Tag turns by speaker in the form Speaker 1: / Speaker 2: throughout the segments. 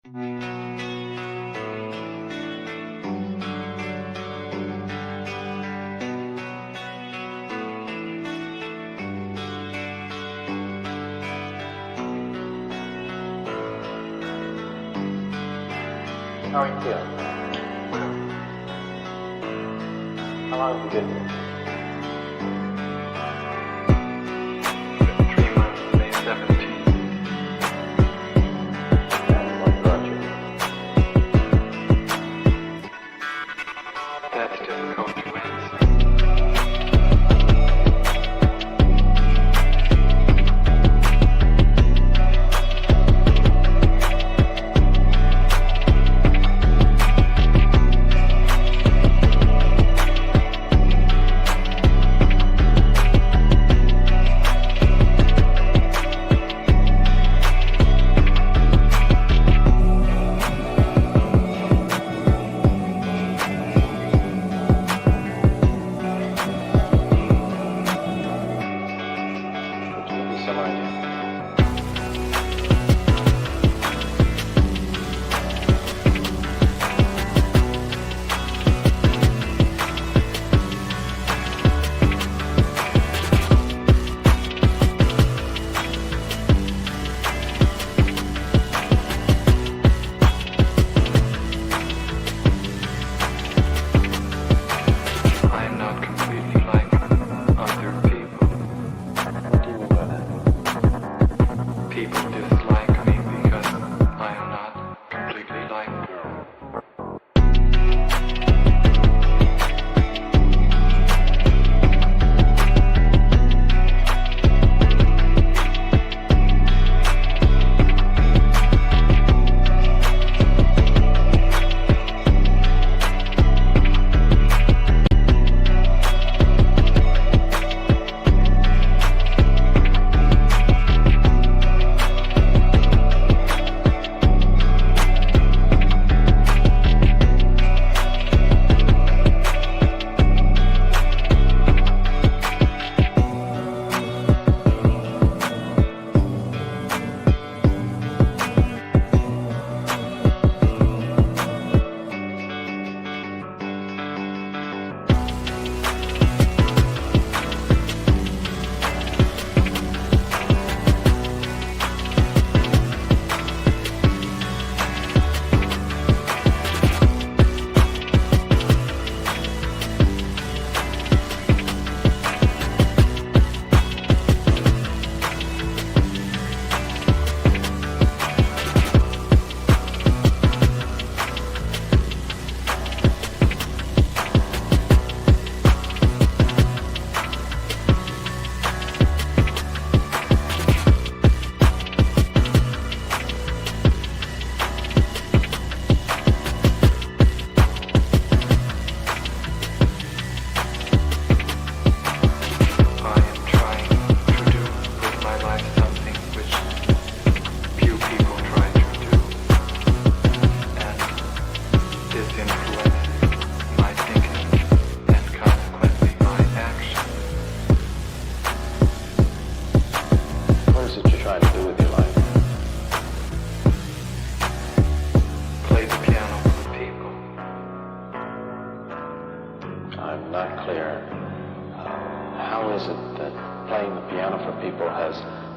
Speaker 1: How are you feeling? How long have you been here?
Speaker 2: 3 months, May 17th.
Speaker 1: And what brought you?
Speaker 2: That's difficult to answer.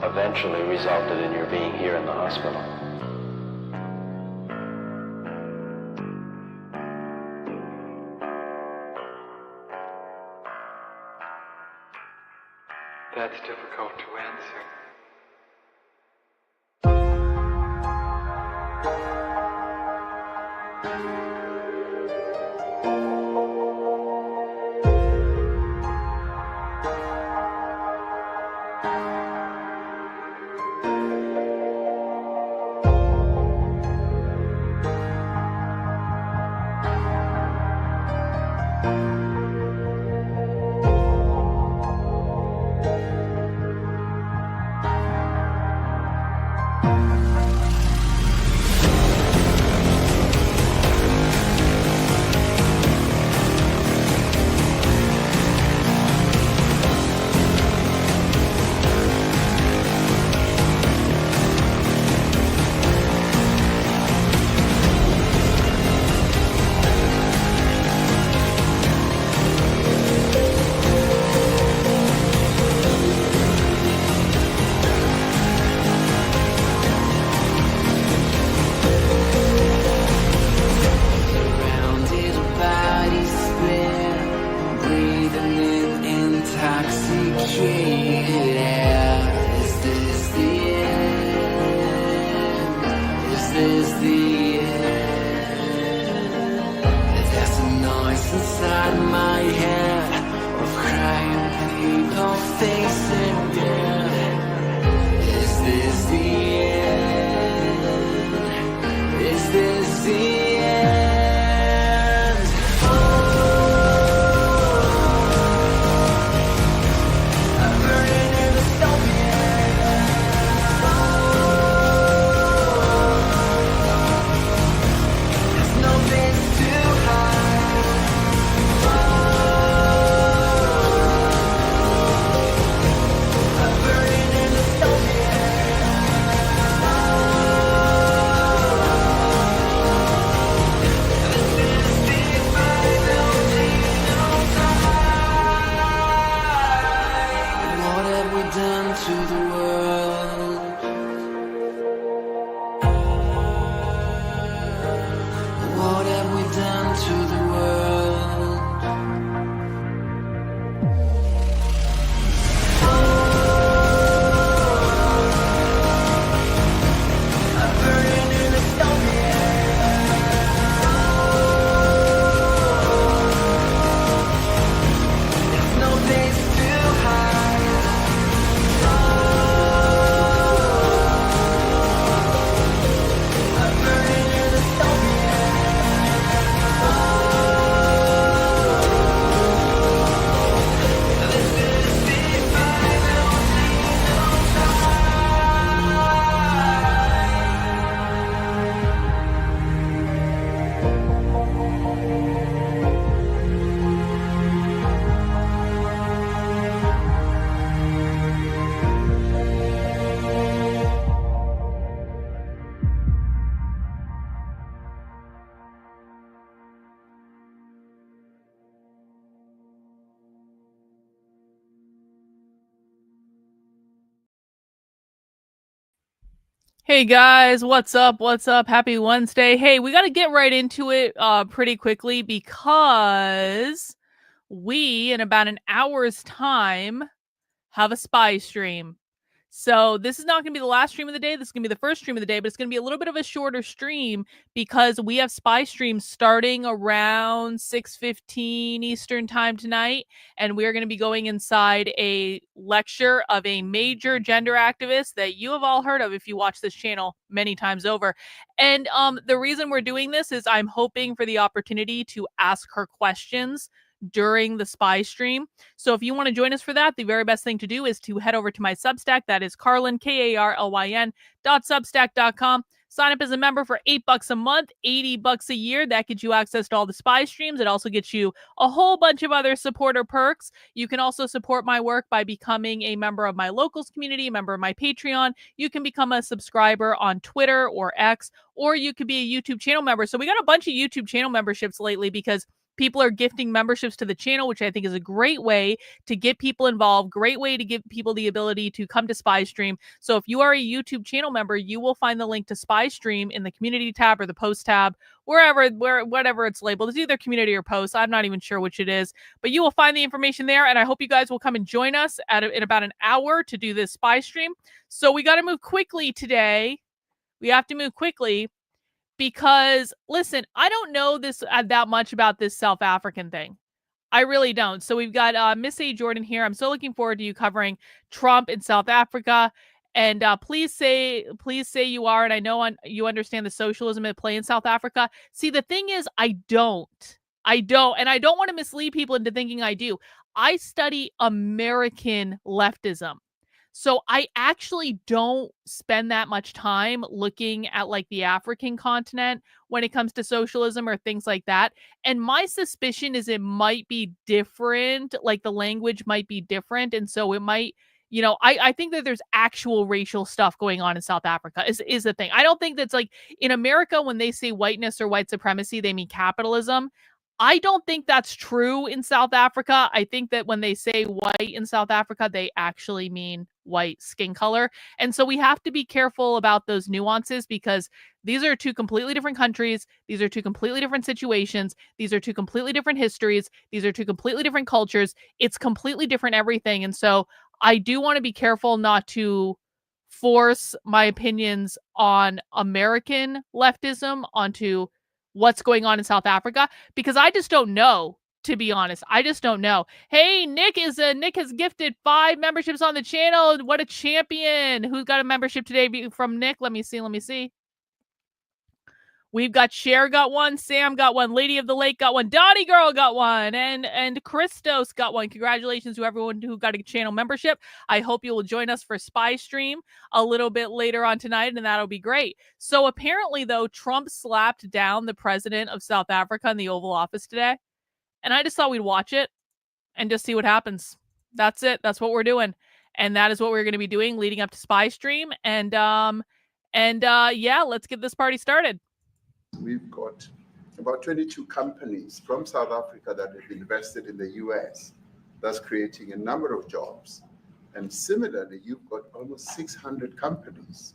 Speaker 1: Eventually resulted in your being here in the hospital.
Speaker 2: That's difficult to answer.
Speaker 3: this the end? There's a noise inside my head of crying people facing death. Is this the end? Is this the end? Oh, I'm burning in the dystopian. There's no place to hide. I'm burning in the What have we done to the world? What have we done to the world? I'm burning in the There's no place to hide. I'm burning in the This is the final
Speaker 4: Hey guys, what's up? What's up? Happy Wednesday. Hey, we got to get right into it pretty quickly because we, in about an hour's time, have a spy stream. So this is not going to be the last stream of the day. This is going to be the first stream of the day, but it's going to be a little bit of a shorter stream because we have spy streams starting around 6:15 Eastern time tonight, and we are going to be going inside a lecture of a major gender activist that you have all heard of if you watch this channel many times over. And the reason we're doing this is I'm hoping for the opportunity to ask her questions during the spy stream. So if you want to join us for that, the very best thing to do is to head over to my Substack. That is Karlyn, Karlyn.substack.com. Sign up as a member for $8 a month, $80 a year. That gets you access to all the spy streams. It also gets you a whole bunch of other supporter perks. You can also support my work by becoming a member of my locals community, a member of my Patreon. You can become a subscriber on Twitter or X, or you could be a YouTube channel member. So we got a bunch of YouTube channel memberships lately because people are gifting memberships to the channel, which I think is a great way to get people involved, great way to give people the ability to come to Spy Stream. So if you are a YouTube channel member, you will find the link to Spy Stream in the community tab or the post tab, whatever it's labeled. It's either community or post. I'm not even sure which it is, but you will find the information there. And I hope you guys will come and join us in about an hour to do this Spy Stream. So we got to move quickly today. We have to move quickly. Because, listen, I don't know this that much about this South African thing. I really don't. So we've got Miss A. Jordan here. I'm so looking forward to you covering Trump in South Africa. And please say you are. And I know you understand the socialism at play in South Africa. See, the thing is, I don't. And I don't want to mislead people into thinking I do. I study American leftism. So I actually don't spend that much time looking at like the African continent when it comes to socialism or things like that. And my suspicion is it might be different, like the language might be different. And so it might, I think that there's actual racial stuff going on in South Africa is the thing. I don't think that's like in America, when they say whiteness or white supremacy, they mean capitalism. I don't think that's true in South Africa. I think that when they say white in South Africa, they actually mean white skin color. And so we have to be careful about those nuances because these are two completely different countries. These are two completely different situations. These are two completely different histories. These are two completely different cultures. It's completely different everything. And so I do want to be careful not to force my opinions on American leftism onto what's going on in South Africa, because I just don't know, to be honest. I just don't know. Hey, Nick has gifted 5 memberships on the channel. What a champion. Who's got a membership today from Nick? Let me see. We've got Cher got one, Sam got one, Lady of the Lake got one, Donnie Girl got one, and Christos got one. Congratulations to everyone who got a channel membership. I hope you will join us for Spy Stream a little bit later on tonight, and that'll be great. So apparently, though, Trump slapped down the president of South Africa in the Oval Office today, and I just thought we'd watch it and just see what happens. That's it. That's what we're doing, and that is what we're going to be doing leading up to Spy Stream. And yeah, let's get this party started.
Speaker 5: We've got about 22 companies from South Africa that have invested in the US, thus creating a number of jobs. And similarly, you've got almost 600 companies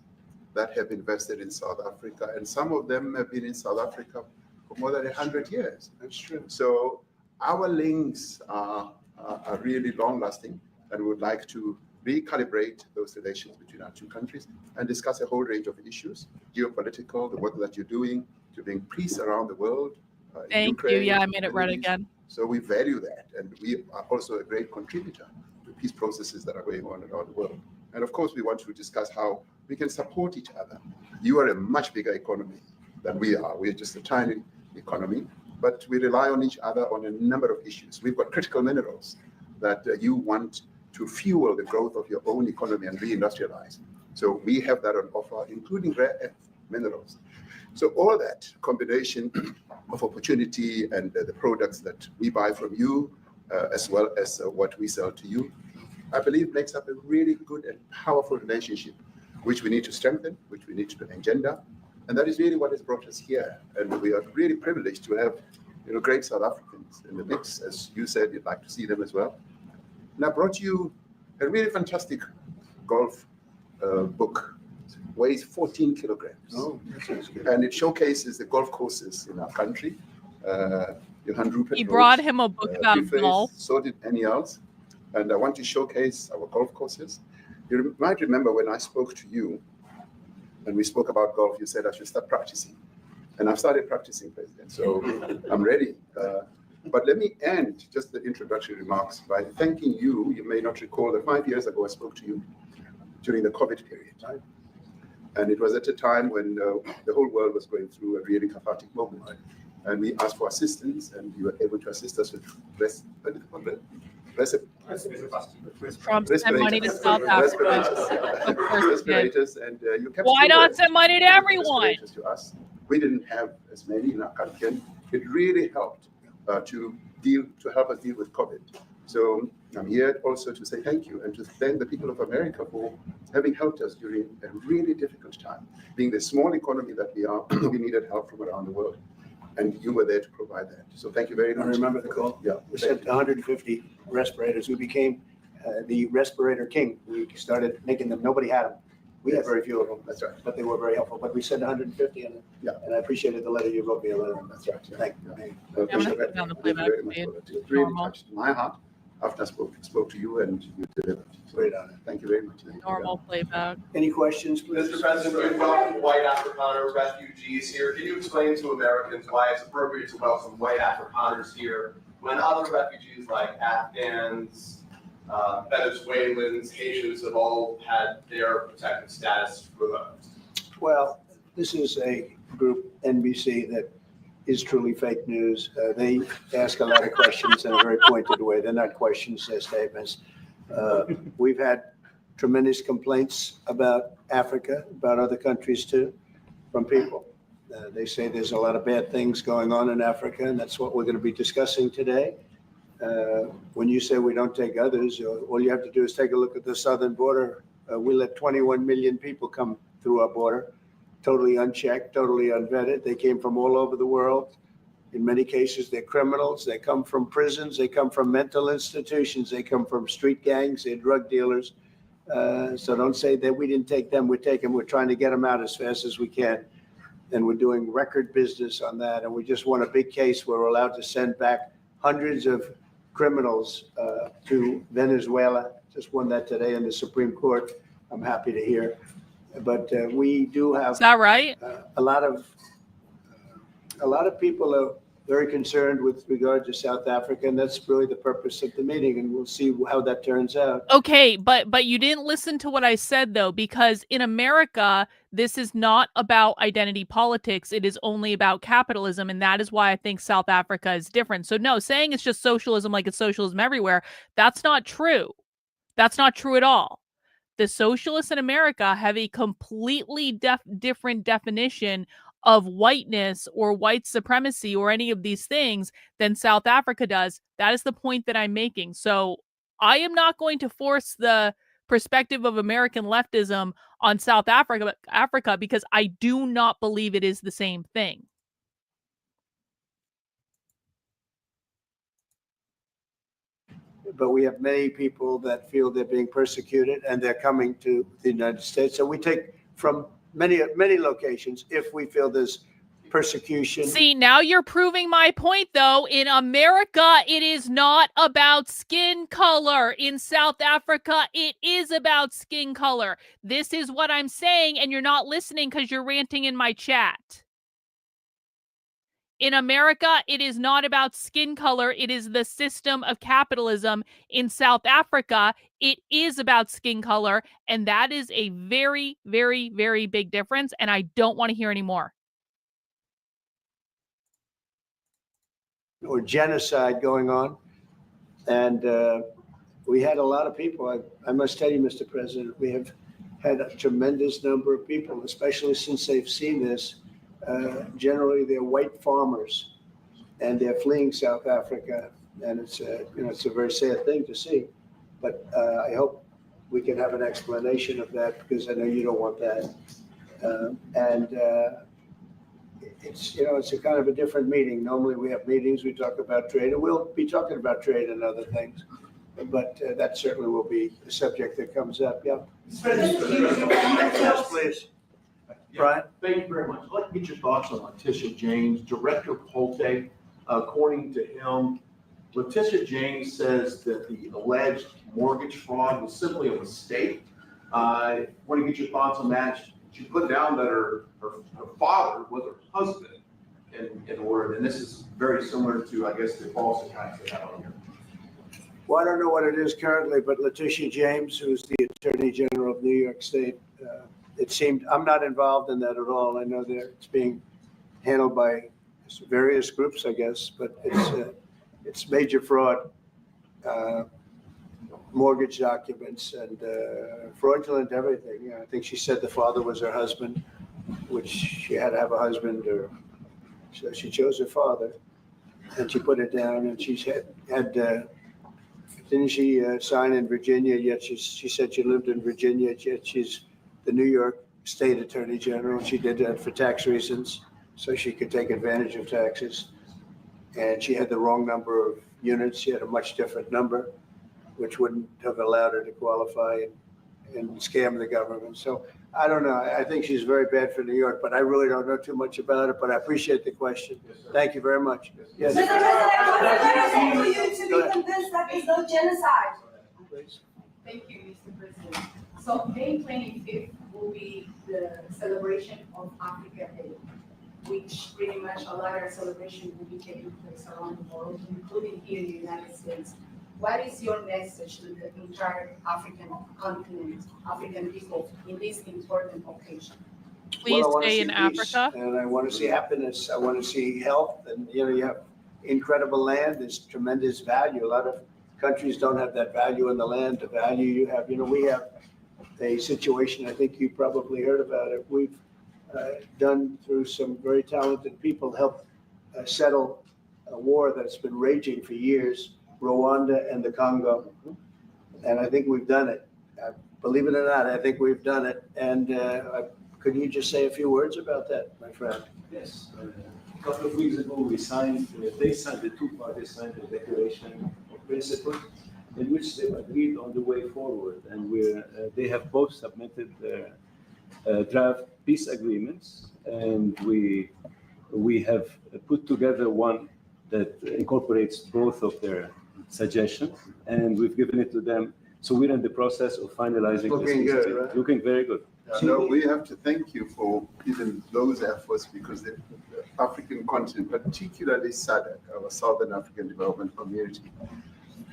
Speaker 5: that have invested in South Africa, and some of them have been in South Africa for more than 100 years. That's true. So our links are really long-lasting, and we would like to recalibrate those relations between our two countries and discuss a whole range of issues, geopolitical, the work that you're doing to bring peace around the world.
Speaker 4: Thank
Speaker 5: Ukraine,
Speaker 4: you. Yeah, I made it red again.
Speaker 5: So we value that, and we are also a great contributor to peace processes that are going on around the world. And of course, we want to discuss how we can support each other. You are a much bigger economy than we are. We're just a tiny economy, but we rely on each other on a number of issues. We've got critical minerals that you want to fuel the growth of your own economy and reindustrialize. So we have that on offer, including rare earth minerals. So all that combination of opportunity and the products that we buy from you, as well as what we sell to you, I believe makes up a really good and powerful relationship, which we need to strengthen, which we need to engender. And that is really what has brought us here. And we are really privileged to have, great South Africans in the mix. As you said, you'd like to see them as well. And I brought you a really fantastic golf book. Weighs 14 kilograms. Oh, and it showcases the golf courses in our country. Johan Rupert.
Speaker 4: He brought him a book about golf.
Speaker 5: So did Annie else. And I want to showcase our golf courses. You might remember when I spoke to you and we spoke about golf, you said I should start practicing. And I've started practicing, President. So I'm ready. But let me end just the introductory remarks by thanking you. You may not recall that 5 years ago I spoke to you during the COVID period. Right? And it was at a time when the whole world was going through a really cathartic moment. Right? And we asked for assistance, and you were able to assist us with
Speaker 4: Trump sent money to South Africa. Of course,
Speaker 5: respirators, and you kept.
Speaker 4: Why not send money to everyone?
Speaker 5: To us. We didn't have as many in our country, and it really helped to help us deal with COVID. So I'm here also to say thank you and to thank the people of America for having helped us during a really difficult time. Being the small economy that we are, we needed help from around the world. And you were there to provide that. So thank you very much.
Speaker 6: I remember the call.
Speaker 5: Yeah.
Speaker 6: We sent 150 respirators. We became the respirator king. We started making them. Nobody had them. We had very few of them.
Speaker 5: That's right.
Speaker 6: But they were very helpful. But we sent 150 and I appreciated the letter you wrote me a letter.
Speaker 5: That's right.
Speaker 6: Thank you.
Speaker 5: I'm going to put down the playback. It really touched my heart after I spoke to you and you delivered. So
Speaker 6: great honor.
Speaker 5: Thank you very much.
Speaker 4: Normal playback.
Speaker 6: Any questions, please?
Speaker 7: Mr. President, we welcome white Afrikaner refugees here. Can you explain to Americans why it's appropriate to welcome white Afrikaners here when other refugees like Afghans, Venezuelans, Haitians have all had their protected status revoked?
Speaker 6: Well, this is a group, NBC, that is truly fake news. They ask a lot of questions in a very pointed way. They're not questions, they're statements. We've had tremendous complaints about Africa, about other countries too, from people. They say there's a lot of bad things going on in Africa, and that's what we're going to be discussing today. When you say we don't take others, all you have to do is take a look at the southern border. We let 21 million people come through our border, totally unchecked, totally unvetted. They came from all over the world. In many cases, they're criminals. They come from prisons. They come from mental institutions. They come from street gangs. They're drug dealers. So don't say that we didn't take them. We're trying to get them out as fast as we can. And we're doing record business on that. And we just won a big case where we're allowed to send back hundreds of criminals to Venezuela. Just won that today in the Supreme Court. I'm happy to hear. But we do have
Speaker 4: Is that right?
Speaker 6: a lot of people are very concerned with regard to South Africa, and that's really the purpose of the meeting, and we'll see how that turns out.
Speaker 4: Okay, but you didn't listen to what I said though, because in America, this is not about identity politics. It is only about capitalism, and that is why I think South Africa is different. So no, saying it's just socialism like it's socialism everywhere, that's not true. That's not true at all. The socialists in America have a completely different definition of whiteness or white supremacy or any of these things than South Africa does. That is the point that I'm making. So I am not going to force the perspective of American leftism on South Africa because I do not believe it is the same thing.
Speaker 6: But we have many people that feel they're being persecuted and they're coming to the United States. So we take from many locations if we feel there's persecution.
Speaker 4: See, now you're proving my point, though. In America, it is not about skin color. In South Africa, it is about skin color. This is what I'm saying, and you're not listening because you're ranting in my chat. In America, it is not about skin color. It is the system of capitalism. In South Africa, it is about skin color, and that is a very, very, very big difference, and I don't want to hear any more.
Speaker 6: Or genocide going on. And we had a lot of people. I must tell you, Mr. President, we have had a tremendous number of people, especially since they've seen this. Generally, they're white farmers, and they're fleeing South Africa, and it's a very sad thing to see. But I hope we can have an explanation of that, because I know you don't want that. It's a kind of a different meeting. Normally, we have meetings, we talk about trade, and we'll be talking about trade and other things. But that certainly will be a subject that comes up. Yeah. Yes, please. Brian?
Speaker 8: Thank you very much. I'd like to get your thoughts on Letitia James, Director Polte. According to him, Letitia James says that the alleged mortgage fraud was simply a mistake. I want to get your thoughts on that. She put down that her father was her husband in order, and this is very similar to, I guess, the false accounts they have on here.
Speaker 6: Well, I don't know what it is currently, but Letitia James, who's the Attorney General of New York State, it seemed, I'm not involved in that at all. I know that it's being handled by various groups, I guess, but it's major fraud, mortgage documents, and fraudulent everything. I think she said the father was her husband, which she had to have a husband, or so she chose her father, and she put it down. And she's had didn't she sign in Virginia? Yet she said she lived in Virginia. Yet she's the New York State Attorney General. She did that for tax reasons, so she could take advantage of taxes. And she had the wrong number of units. She had a much different number, which wouldn't have allowed her to qualify and scam the government. So I don't know. I think she's very bad for New York, but I really don't know too much about it. But I appreciate the question.
Speaker 8: Yes,
Speaker 6: Thank you very much. Yes.
Speaker 9: Mr. President, for you to be convinced that there's no genocide.
Speaker 6: Please.
Speaker 10: Thank you, Mr. President. So May 25th will be the celebration of Africa Day, which pretty much a lot of celebration will be taking place around the world, including here in the United States. What is your message to the entire African continent, African people in this important occasion?
Speaker 4: Please
Speaker 6: I wanna
Speaker 4: stay
Speaker 6: see
Speaker 4: in
Speaker 6: peace,
Speaker 4: Africa.
Speaker 6: and I want to see happiness. I want to see health, and you have incredible land. There's tremendous value. A lot of countries don't have that value in the land. The value you have. We have a situation. I think you probably heard about it. We've done through some very talented people help settle a war that's been raging for years, Rwanda and the Congo, and I think we've done it. Believe it or not, I think we've done it. And could you just say a few words about that, my friend?
Speaker 11: Yes. A couple of weeks ago, the two parties signed a declaration of principles in which they agreed on the way forward. And they have both submitted their draft peace agreements. And we have put together one that incorporates both of their suggestions. And we've given it to them So we're in the process of finalizing
Speaker 6: Looking
Speaker 11: this.
Speaker 6: good, right?
Speaker 11: Looking very good.
Speaker 5: No, we have to thank you for even those efforts because the African continent, particularly SADC, our Southern African Development Community,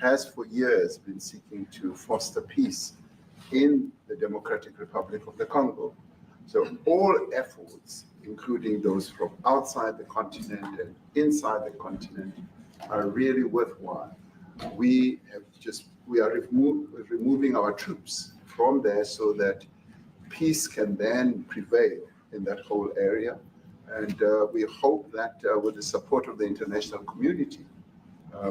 Speaker 5: has for years been seeking to foster peace in the Democratic Republic of the Congo. So all efforts, including those from outside the continent and inside the continent, are really worthwhile. We are removing our troops from there so that peace can then prevail in that whole area. And we hope that with the support of the international community,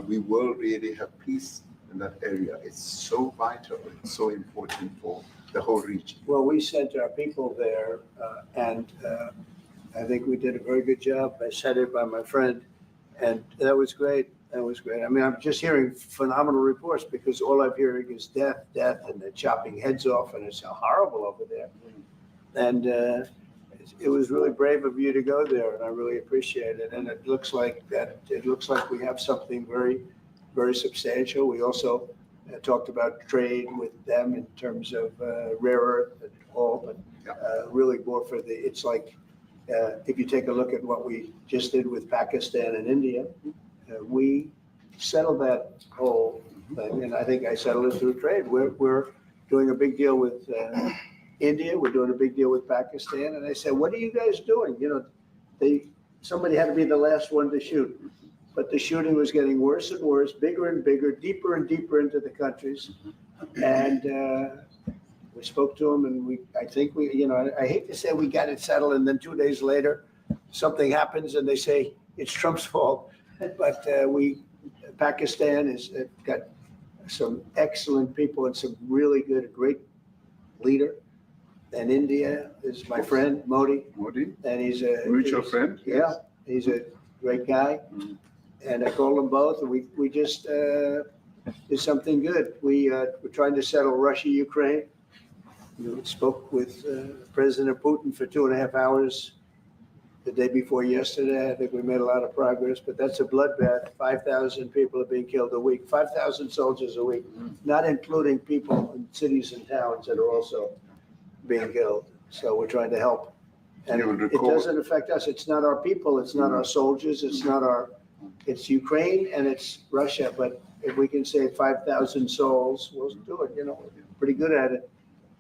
Speaker 5: we will really have peace in that area. It's so vital, it's so important for the whole region.
Speaker 6: Well, we sent our people there, and I think we did a very good job. I said it by my friend, and that was great. That was great. I mean, I'm just hearing phenomenal reports because all I'm hearing is death, and they're chopping heads off, and it's horrible over there. And it was really brave of you to go there, and I really appreciate it. And it looks like we have something very, very substantial. We also talked about trade with them in terms of rare earth and all, but really more for it's like if you take a look at what we just did with Pakistan and India, we settled that whole thing, and I think I settled it through trade. We're doing a big deal with India. We're doing a big deal with Pakistan, and I said, "What are you guys doing?" You know, somebody had to be the last one to shoot, but the shooting was getting worse and worse, bigger and bigger, deeper and deeper into the countries, and we spoke to them, and I think I hate to say we got it settled, and then 2 days later, something happens, and they say it's Trump's fault. But Pakistan has got some excellent people and some really great leader. And India is my friend, Modi. And he's a
Speaker 5: mutual friend.
Speaker 6: Yeah, he's a great guy. Mm-hmm. And I called them both, and we just did something good. We're trying to settle Russia, Ukraine. We spoke with President Putin for 2.5 hours. The day before yesterday, I think we made a lot of progress, but that's a bloodbath. 5,000 people are being killed a week, 5,000 soldiers a week, not including people in cities and towns that are also being killed. So we're trying to help. And it doesn't affect us. It's not our people. It's not our soldiers. It's Ukraine and it's Russia. But if we can save 5,000 souls, we'll do it. We're pretty good at it.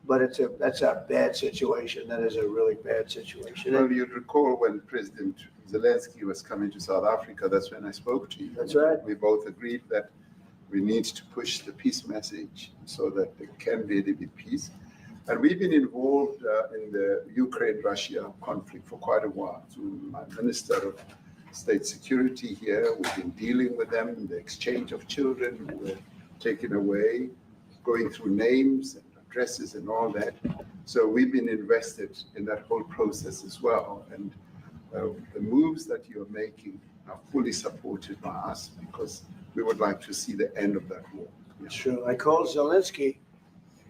Speaker 6: But that's a bad situation. That is a really bad situation.
Speaker 5: Well, you'd recall when President Zelensky was coming to South Africa, that's when I spoke to you.
Speaker 6: That's right.
Speaker 5: We both agreed that we need to push the peace message so that there can really be peace. And we've been involved in the Ukraine-Russia conflict for quite a while. Through my Minister of State Security here, we've been dealing with them, the exchange of children who were taken away, going through names and addresses and all that. So we've been invested in that whole process as well. And the moves that you're making are fully supported by us because we would like to see the end of that war.
Speaker 6: It's true. I called Zelensky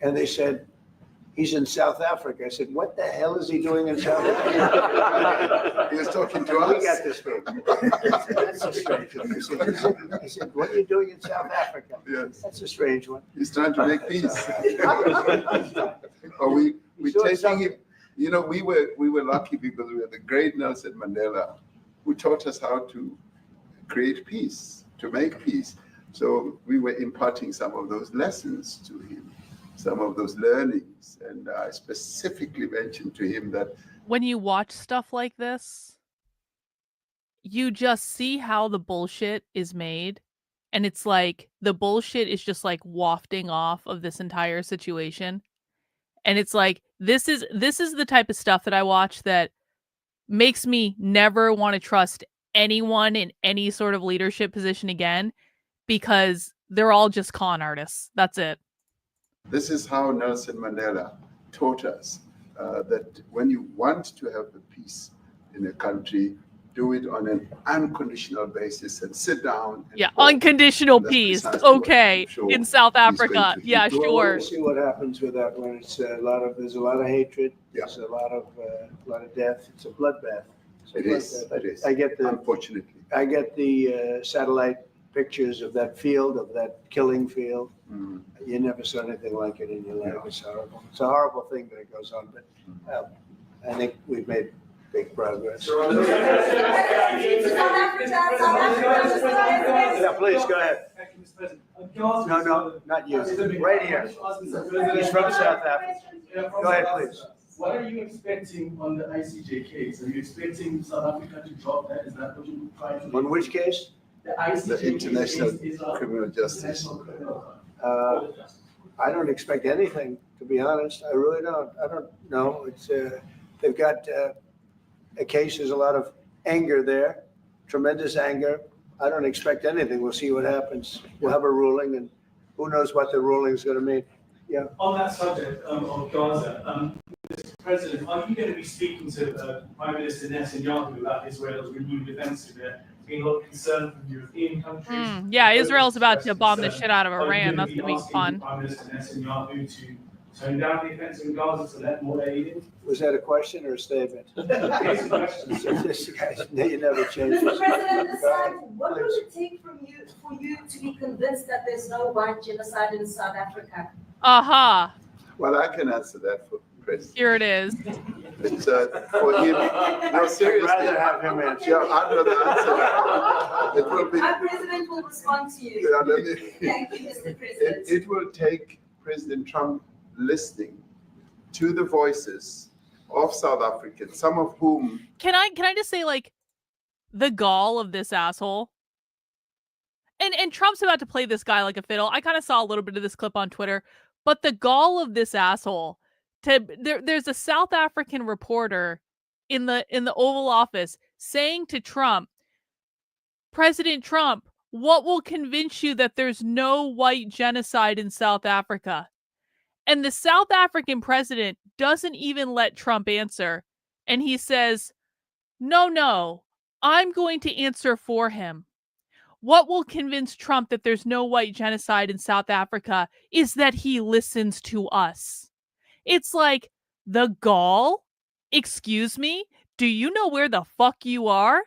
Speaker 6: and they said, he's in South Africa. I said, what the hell is he doing in South Africa?
Speaker 5: He was talking to us.
Speaker 6: We got this thing. That's a strange one. I said, what are you doing in South Africa?
Speaker 5: Yes.
Speaker 6: That's a strange one.
Speaker 5: He's trying to make peace. we taking him. We were lucky because we had the great Nelson Mandela, who taught us how to create peace, to make peace. So we were imparting some of those lessons to him, some of those learnings. And I specifically mentioned to him that
Speaker 4: when you watch stuff like this, you just see how the bullshit is made. And it's like the bullshit is just like wafting off of this entire situation. And it's like, this is the type of stuff that I watch that makes me never want to trust anyone in any sort of leadership position again, because they're all just con artists. That's it.
Speaker 5: This is how Nelson Mandela taught us that when you want to have the peace in a country, do it on an unconditional basis and sit down. And
Speaker 4: unconditional peace. Okay, sure in South Africa. Yeah,
Speaker 6: well,
Speaker 4: sure.
Speaker 6: We'll see what happens with that when it's there's a lot of hatred.
Speaker 5: Yeah.
Speaker 6: There's a lot of death. It's a bloodbath.
Speaker 5: It is.
Speaker 6: I get the
Speaker 5: unfortunately.
Speaker 6: I get the satellite pictures of that field, of that killing field.
Speaker 5: Mm.
Speaker 6: You never saw anything like it in your life. It's horrible. It's a horrible thing that it goes on, but I think we've made big progress. Yeah, please, go ahead.
Speaker 12: Thank you, Mr. President.
Speaker 6: No, not you. Right here. He's from South Africa. Go ahead, please.
Speaker 12: What are you expecting on the ICJ case? Are you expecting South Africa to drop that? Is that what you're trying to do?
Speaker 6: On which case?
Speaker 12: The ICJ
Speaker 5: The International
Speaker 12: case is
Speaker 5: Criminal Justice.
Speaker 12: International Criminal Court.
Speaker 6: I don't expect anything, to be honest. I really don't. I don't know. It's they've got a case. There's a lot of anger there, tremendous anger. I don't expect anything. We'll see what happens. We'll have a ruling, and who knows what the ruling is going to mean. Yeah.
Speaker 12: On that subject of Gaza, Mr. President, are you going to be speaking to Prime Minister Netanyahu about Israel's renewed offensive there? Being a lot of concern from European countries.
Speaker 4: Yeah, Israel's about to bomb the shit out of Iran. That's going to be fun.
Speaker 12: Prime Minister Netanyahu to tone down the offensive in Gaza to let more aid in?
Speaker 6: Was that a question or a statement?
Speaker 12: It's a question.
Speaker 6: This guy, you never change.
Speaker 9: Mr. President, what will it take for you to be convinced that there's no white genocide in South Africa?
Speaker 4: Aha.
Speaker 5: Well, I can answer that for President.
Speaker 4: Here it is.
Speaker 5: It's for him. No, seriously.
Speaker 6: I'd rather have him answer.
Speaker 5: Yeah, I'd rather answer that. It will be.
Speaker 9: Our president will respond to you.
Speaker 5: Yeah, let me-
Speaker 9: Thank you, Mr. President.
Speaker 5: It will take President Trump listening to the voices of South Africans, some of whom.
Speaker 4: Can I just say, like, the gall of this asshole? And Trump's about to play this guy like a fiddle. I kind of saw a little bit of this clip on Twitter, but the gall of this asshole. There's a South African reporter in the Oval Office saying to Trump, President Trump, what will convince you that there's no white genocide in South Africa? And the South African doesn't even let Trump answer. And he says, no, I'm going to answer for him. What will convince Trump that there's no white genocide in South Africa is that he listens to us. It's like, the gall? Excuse me? Do you know where the fuck you are?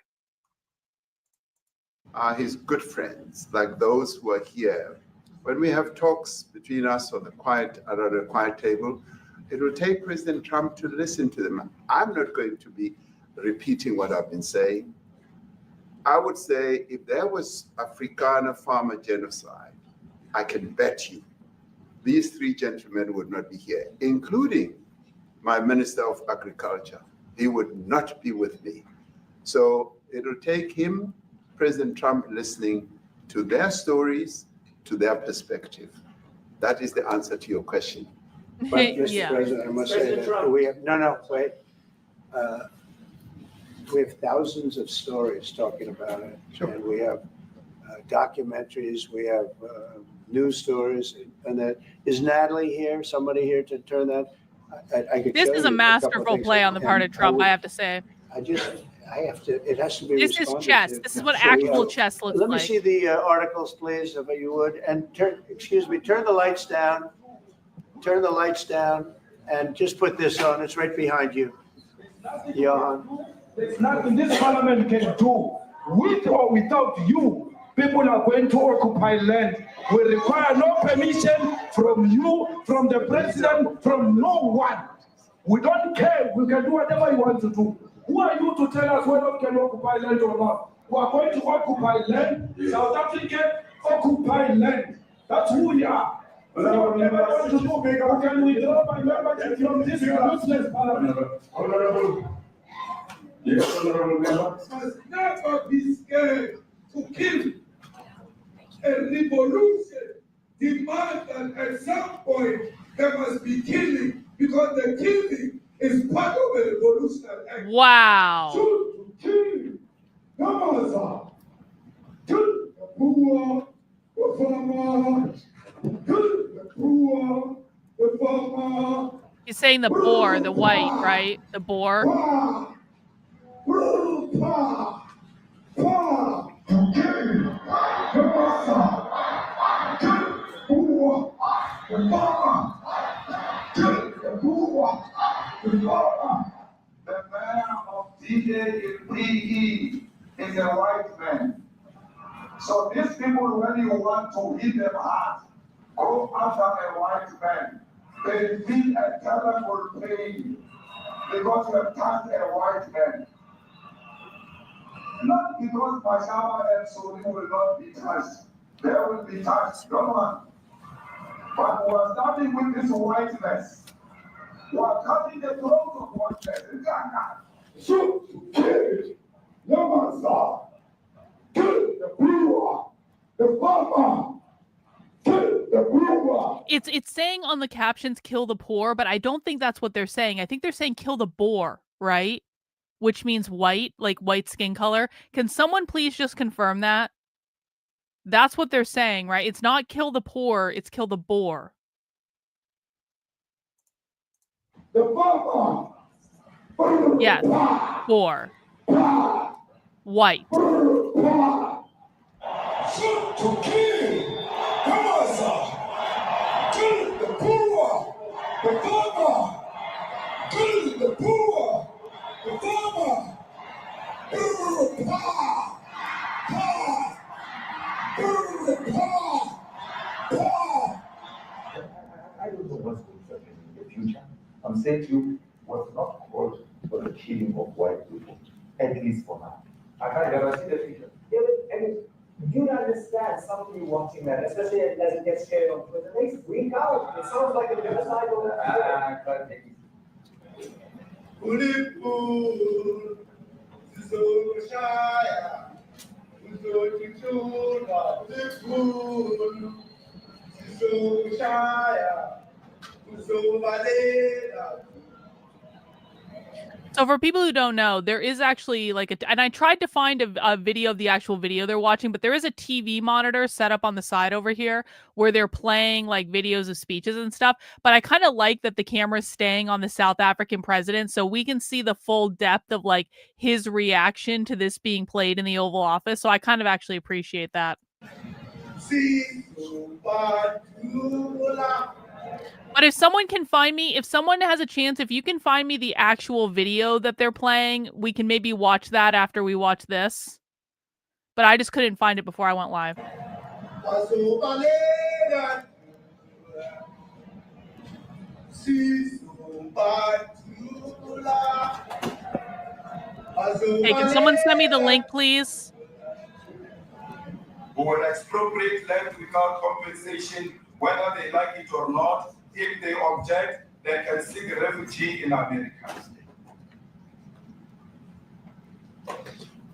Speaker 5: Are his good friends, like those who are here. When we have talks between us on the quiet table, it will take President Trump to listen to them. I'm not going to be repeating what I've been saying. I would say if there was Afrikaner farmer genocide, I can bet you these three gentlemen would not be here, including my Minister of Agriculture. He would not be with me. So it'll take him, President Trump, listening to their stories, to their perspective. That is the answer to your question.
Speaker 6: But Mr. President, I must say that we have, wait. We have thousands of stories talking about it. Sure. And we have documentaries, we have news stories, and that is Natalie here, somebody here to turn that? I could
Speaker 4: This
Speaker 6: show
Speaker 4: is
Speaker 6: you
Speaker 4: a masterful play on the part of Trump, I have to say.
Speaker 6: It has to be
Speaker 4: This is
Speaker 6: responded
Speaker 4: chess.
Speaker 6: to.
Speaker 4: This is what
Speaker 6: So we
Speaker 4: actual
Speaker 6: have-
Speaker 4: chess looks
Speaker 6: Let me
Speaker 4: like.
Speaker 6: see the articles, please, if you would, and turn the lights down. Turn the lights down, and just put this on. It's right behind you. Johan.
Speaker 13: There's nothing this parliament can do. With or without you, people are going to occupy land. We require no permission from you, from the president, from no one. We don't care. We can do whatever you want to do. Who are you to tell us whether we can occupy land or not? We are going to occupy land. South Africa occupy land. That's who we are. So whatever you want to do, we can withdraw my membership from this useless parliament.
Speaker 14: Yes, honorable member. Must never be scared to kill. A revolution demands that at some point there must be killing, because the killing is part of a revolutionary act.
Speaker 4: Wow.
Speaker 14: Shoot to kill. Come on, sir. Kill the poor, the farmer. Kill the poor, the farmer.
Speaker 4: He's saying the boar, the white, right? The boar.
Speaker 14: The man of DAPE is a white man. So these people, when you want to hit them hard, go after a white man. They feel a terrible pain because you have touched a white man. Not because Pajama and Soli will not be touched. They will be touched, no one. But we are starting with this whiteness. We are cutting the throat of whiteness. Shoot, kill, Yamasa, kill the brewer, the farmer, kill the brewer.
Speaker 4: It's saying on the captions kill the poor, but I don't think that's what they're saying. I think they're saying kill the boar, right? Which means white, like white skin color. Can someone please just confirm that? That's what they're saying, right? It's not kill the poor, it's kill the boar.
Speaker 14: The farmer.
Speaker 4: Yes, boar. White.
Speaker 14: Shoot to kill. Come on, sir. Kill the poor. The farmer. Kill the poor. The farmer.
Speaker 15: I don't know what's going to happen in the future. I'm saying to you, was not called for the killing of white people, at least for now. I can't ever see the future.
Speaker 16: And you understand somebody watching that, especially as it gets shared on Twitter, they freak out. It sounds like a genocide over
Speaker 15: I can't take it.
Speaker 4: So for people who don't know, there is actually like and I tried to find a video of the actual video they're watching, but there is a TV monitor set up on the side over here where they're playing like videos of speeches and stuff. But I kind of like that the camera's staying on the South African president so we can see the full depth of like his reaction to this being played in the Oval Office. So I kind of actually appreciate that. But if someone can find me, if someone has a chance, if you can find me the actual video that they're playing, we can maybe watch that after we watch this. But I just couldn't find it before I went live. Hey, can someone send me the link, please?
Speaker 17: Who will expropriate land without compensation, whether they like it or not. If they object, they can seek refugee in America.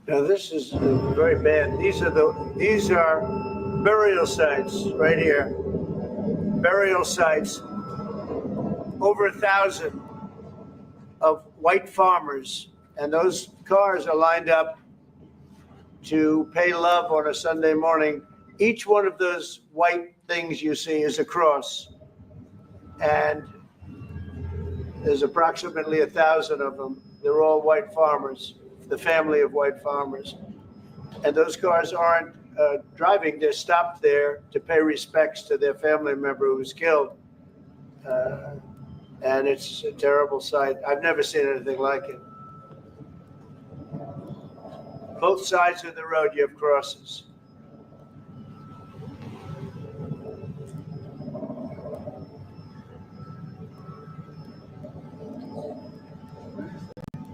Speaker 6: Now this is very bad. These are burial sites right here. Burial sites. Over 1,000 of white farmers, and those cars are lined up to pay love on a Sunday morning. Each one of those white things you see is a cross. And there's approximately 1,000 of them. They're all white farmers, the family of white farmers. And those cars aren't driving, they're stopped there to pay respects to their family member who was killed. And it's a terrible sight. I've never seen anything like it. Both sides of the road, you have crosses.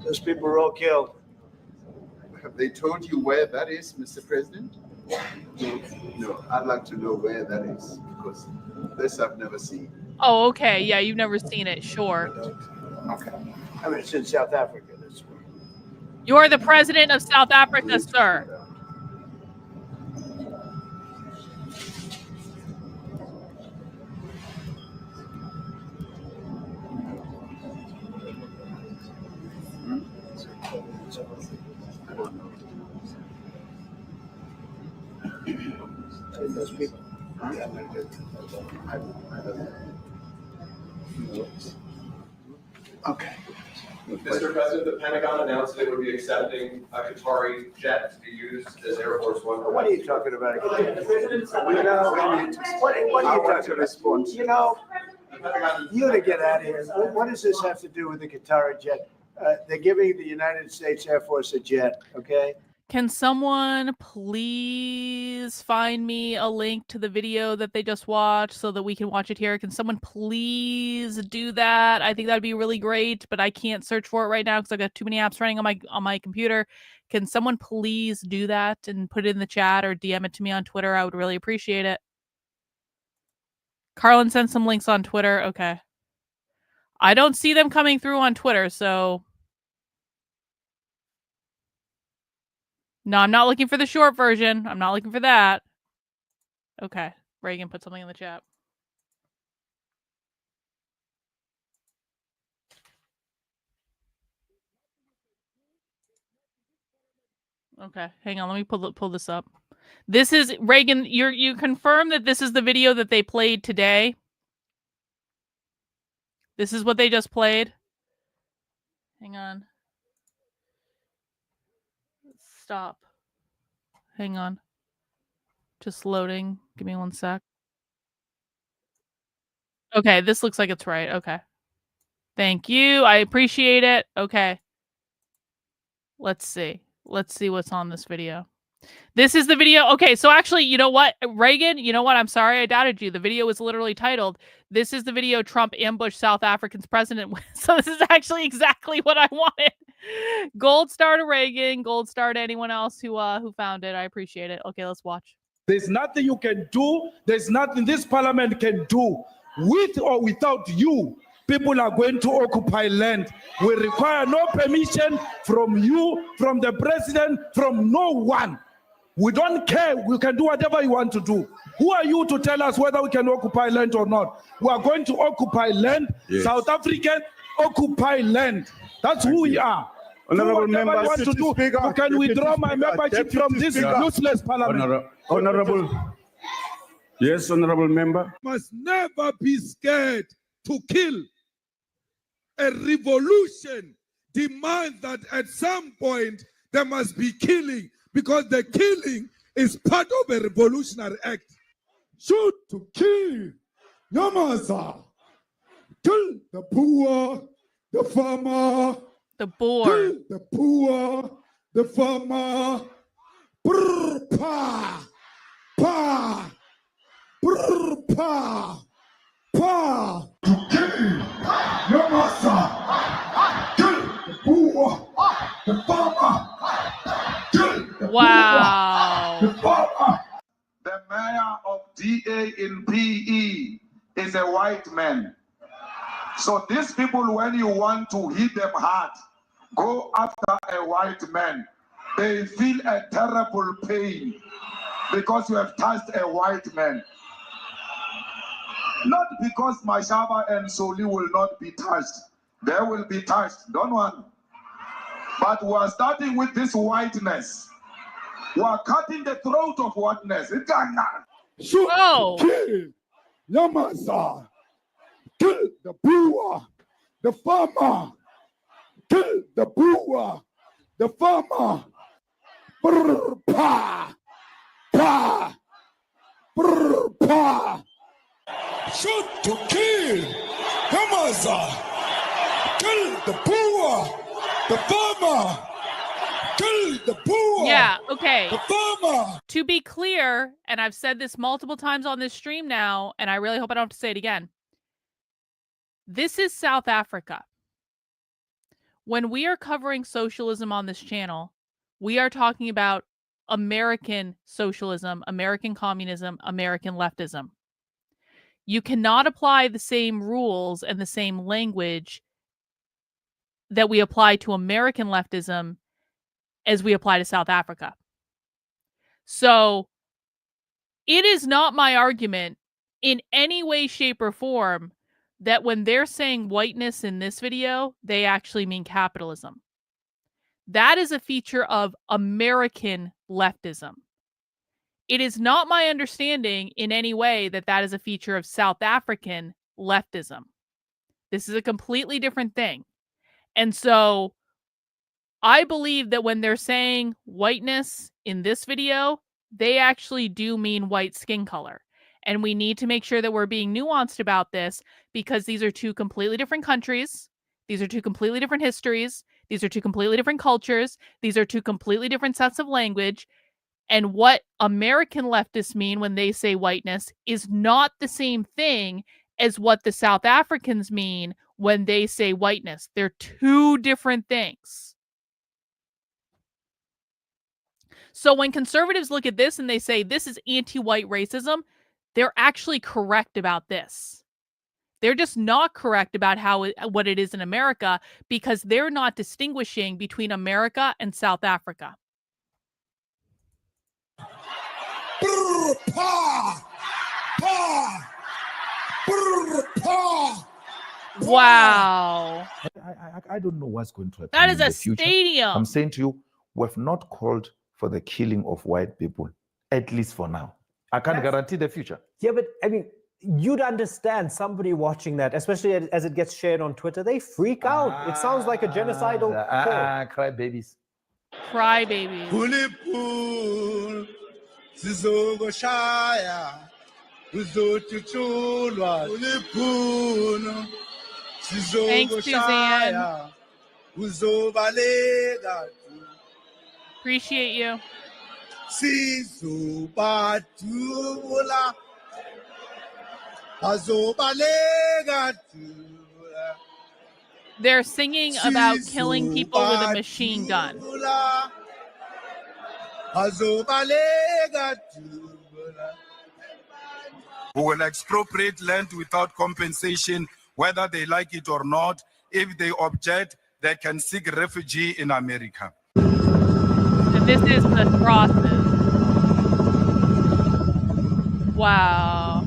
Speaker 6: Those people were all killed.
Speaker 5: Have they told you where that is, Mr. President? No, I'd like to know where that is because this I've never seen.
Speaker 4: Oh, okay. Yeah, you've never seen it. Sure.
Speaker 5: Okay.
Speaker 6: I mean, it's in South Africa. That's where.
Speaker 4: You're the president of South Africa, sir.
Speaker 6: Those people.
Speaker 5: Okay.
Speaker 7: Mr. President, the Pentagon announced it would be accepting a Qatari jet to be used as Air Force One.
Speaker 6: What are you talking about?
Speaker 5: What are you talking about?
Speaker 6: You know, you to get out of here. What does this have to do with the Qatari jet? They're giving the United States Air Force a jet, okay?
Speaker 4: Can someone please find me a link to the video that they just watched so that we can watch it here? Can someone please do that? I think that'd be really great, but I can't search for it right now because I've got too many apps running on my computer. Can someone please do that and put it in the chat or DM it to me on Twitter? I would really appreciate it. Karlyn sent some links on Twitter. Okay. I don't see them coming through on Twitter, so... No, I'm not looking for the short version. I'm not looking for that. Okay. Reagan put something in the chat. Okay. Hang on. Let me pull this up. This is Reagan. You confirm that this is the video that they played today? This is what they just played? Hang on. Stop. Hang on. Just loading. Give me one sec. Okay, this looks like it's right. Okay. Thank you. I appreciate it. Okay. Let's see. Let's see what's on this video. This is the video. Okay, so actually, you know what, Reagan? You know what? I'm sorry I doubted you. The video is literally titled, "This is the video Trump ambushed South Africa's president with." So this is actually exactly what I wanted. Gold star to Reagan. Gold star to anyone else who found it. I appreciate it. Okay, let's watch.
Speaker 13: There's nothing you can do. There's nothing this parliament can do. With or without you, people are going to occupy land. We require no permission from you, from the president, from no one. We don't care. We can do whatever you want to do. Who are you to tell us whether we can occupy land or not? We are going to occupy land.
Speaker 18: Yes.
Speaker 13: South African occupy land. That's who we are.
Speaker 18: Honorable
Speaker 13: do
Speaker 18: member,
Speaker 13: want to do.
Speaker 18: Speaker,
Speaker 13: You can withdraw my membership from this useless parliament.
Speaker 18: Honorable. Yes, honorable member.
Speaker 14: Must never be scared to kill. A revolution demands that at some point there must be killing, because the killing is part of a revolutionary act. Shoot to kill. Nyamaza. Kill the poor, the farmer.
Speaker 4: The boar.
Speaker 14: Kill the poor, the farmer. Brr, pa. Pa. Brr, pa. Pa. To kill. Nyamaza. Kill the poor, the farmer.
Speaker 4: Wow.
Speaker 17: The mayor of DA in PE is a white man. So these people, when you want to hit them hard, go after a white man. They feel a terrible pain because you have touched a white man. Not because Mashaba and Soli will not be touched. They will be touched, don't worry. But we are starting with this whiteness. We are cutting the throat of whiteness. It cannot.
Speaker 14: Shoot, kill, Nyamaza. Kill the poor, the farmer. Kill the poor, the farmer. Brr, pa. Pa. Brr, pa. Shoot to kill, Nyamaza. Kill the poor, the farmer. Kill the poor.
Speaker 4: Yeah, okay.
Speaker 14: The farmer.
Speaker 4: To be clear, and I've said this multiple times on this stream now, and I really hope I don't have to say it again. This is South Africa. When we are covering socialism on this channel, we are talking about American socialism, American communism, American leftism. You cannot apply the same rules and the same language that we apply to American leftism as we apply to South Africa. So it is not my argument in any way, shape, or form that when they're saying whiteness in this video, they actually mean capitalism. That is a feature of American leftism. It is not my understanding in any way that that is a feature of South African leftism. This is a completely different thing. And so I believe that when they're saying whiteness in this video, they actually do mean white skin color. And we need to make sure that we're being nuanced about this because these are two completely different countries. These are two completely different histories. These These are two completely different cultures. These are two completely different sets of language. And what American leftists mean when they say whiteness is not the same thing as what the South Africans mean when they say whiteness. They're two different things. So when conservatives look at this and they say this is anti-white racism, they're actually correct about this. They're just not correct about what it is in America because they're not distinguishing between America and South Africa. Wow.
Speaker 15: I don't know what's going to happen.
Speaker 4: That is
Speaker 15: in
Speaker 4: a
Speaker 15: the future.
Speaker 4: stadium.
Speaker 15: I'm saying to you, we've not called for the killing of white people, at least for now. I can't guarantee the future.
Speaker 19: Yeah, but I mean, you'd understand somebody watching that, especially as it gets shared on Twitter, they freak out. It sounds like a genocidal call.
Speaker 15: Cry babies.
Speaker 4: Cry babies. Thanks, Suzanne. Appreciate you. They're singing about killing people with a machine gun.
Speaker 17: Who will expropriate land without compensation, whether they like it or not. If they object, they can seek refugee in America.
Speaker 4: And this is the process. Wow.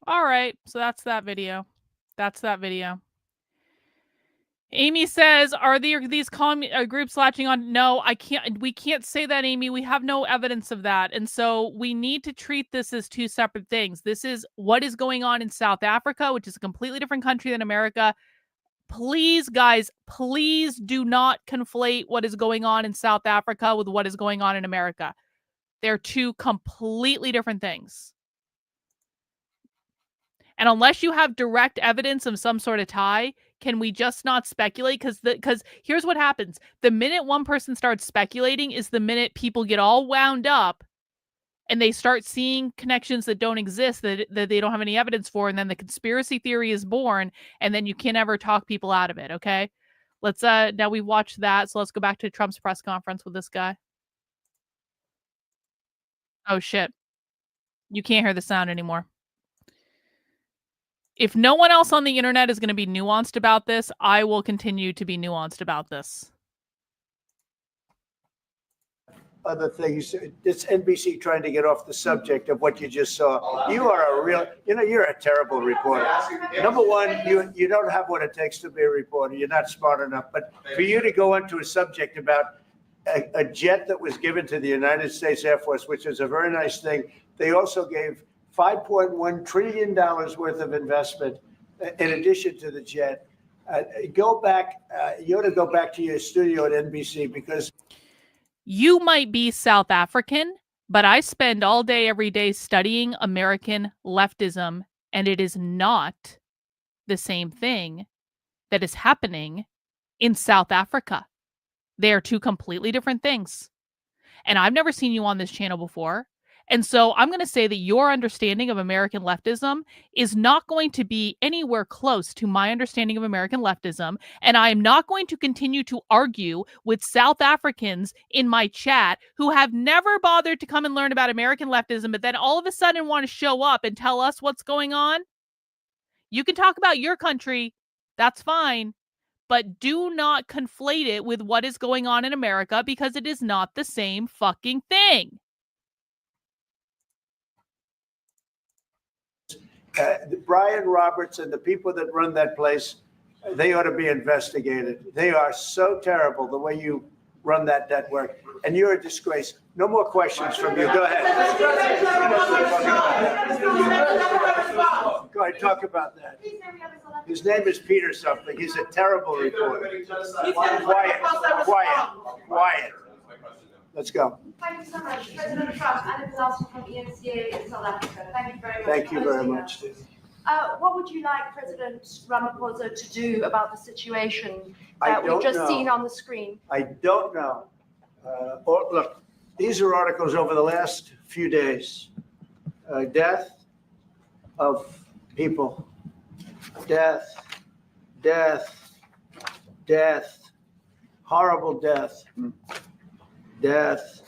Speaker 4: All right, so that's that video. That's that video. Amy says, "Are these groups latching on?" No, I can't. We can't say that, Amy. We have no evidence of that, and so we need to treat this as two separate things. This is what is going on in South Africa, which is a completely different country than America. Please, guys, please do not conflate what is going on in South Africa with what is going on in America. They're two completely different things. And unless you have direct evidence of some sort of tie, can we just not speculate? Because here's what happens. The minute one person starts speculating is the minute people get all wound up and they start seeing connections that don't exist, that they don't have any evidence for, and then the conspiracy theory is born, and then you can never talk people out of it, okay? Let's now we've watched that, so let's go back to Trump's press conference with this guy. Oh shit. You can't hear the sound anymore. If no one else on the internet is going to be nuanced about this, I will continue to be nuanced about this.
Speaker 6: Other things, it's NBC trying to get off the subject of what you just saw. You are a real, you're a terrible reporter. Number one, you don't have what it takes to be a reporter. You're not smart enough. But for you to go into a subject about a jet that was given to the United States Air Force, which is a very nice thing. They also gave $5.1 trillion worth of investment in addition to the jet. Go back, you ought to go back to your studio at NBC because...
Speaker 4: You might be South African, but I spend all day, every day studying American leftism, and it is not the same thing that is happening in South Africa. They are two completely different things. And I've never seen you on this channel before. And so I'm going to say that your understanding of American leftism is not going to be anywhere close to my understanding of American leftism. And I am not going to continue to argue with South Africans in my chat who have never bothered to come and learn about American leftism, but then all of a sudden want to show up and tell us what's going on. You can talk about your country, that's fine, but do not conflate it with what is going on in America because it is not the same fucking thing.
Speaker 6: Brian Roberts and the people that run that place, they ought to be investigated. They are so terrible the way you run that network, and you're a disgrace. No more questions from you. Go ahead. Go ahead, talk about that. His name is Peter something. He's a terrible reporter. Quiet. Let's go.
Speaker 10: Thank you so much. President Trump, Anna Pilarsky from ENCA in South Africa. Thank you very much.
Speaker 6: Thank you very much.
Speaker 10: What would you like President Ramaphosa to do about the situation that we've just seen on the screen?
Speaker 6: I don't know. Look, these are articles over the last few days. Death of people. Death. Horrible death. Death.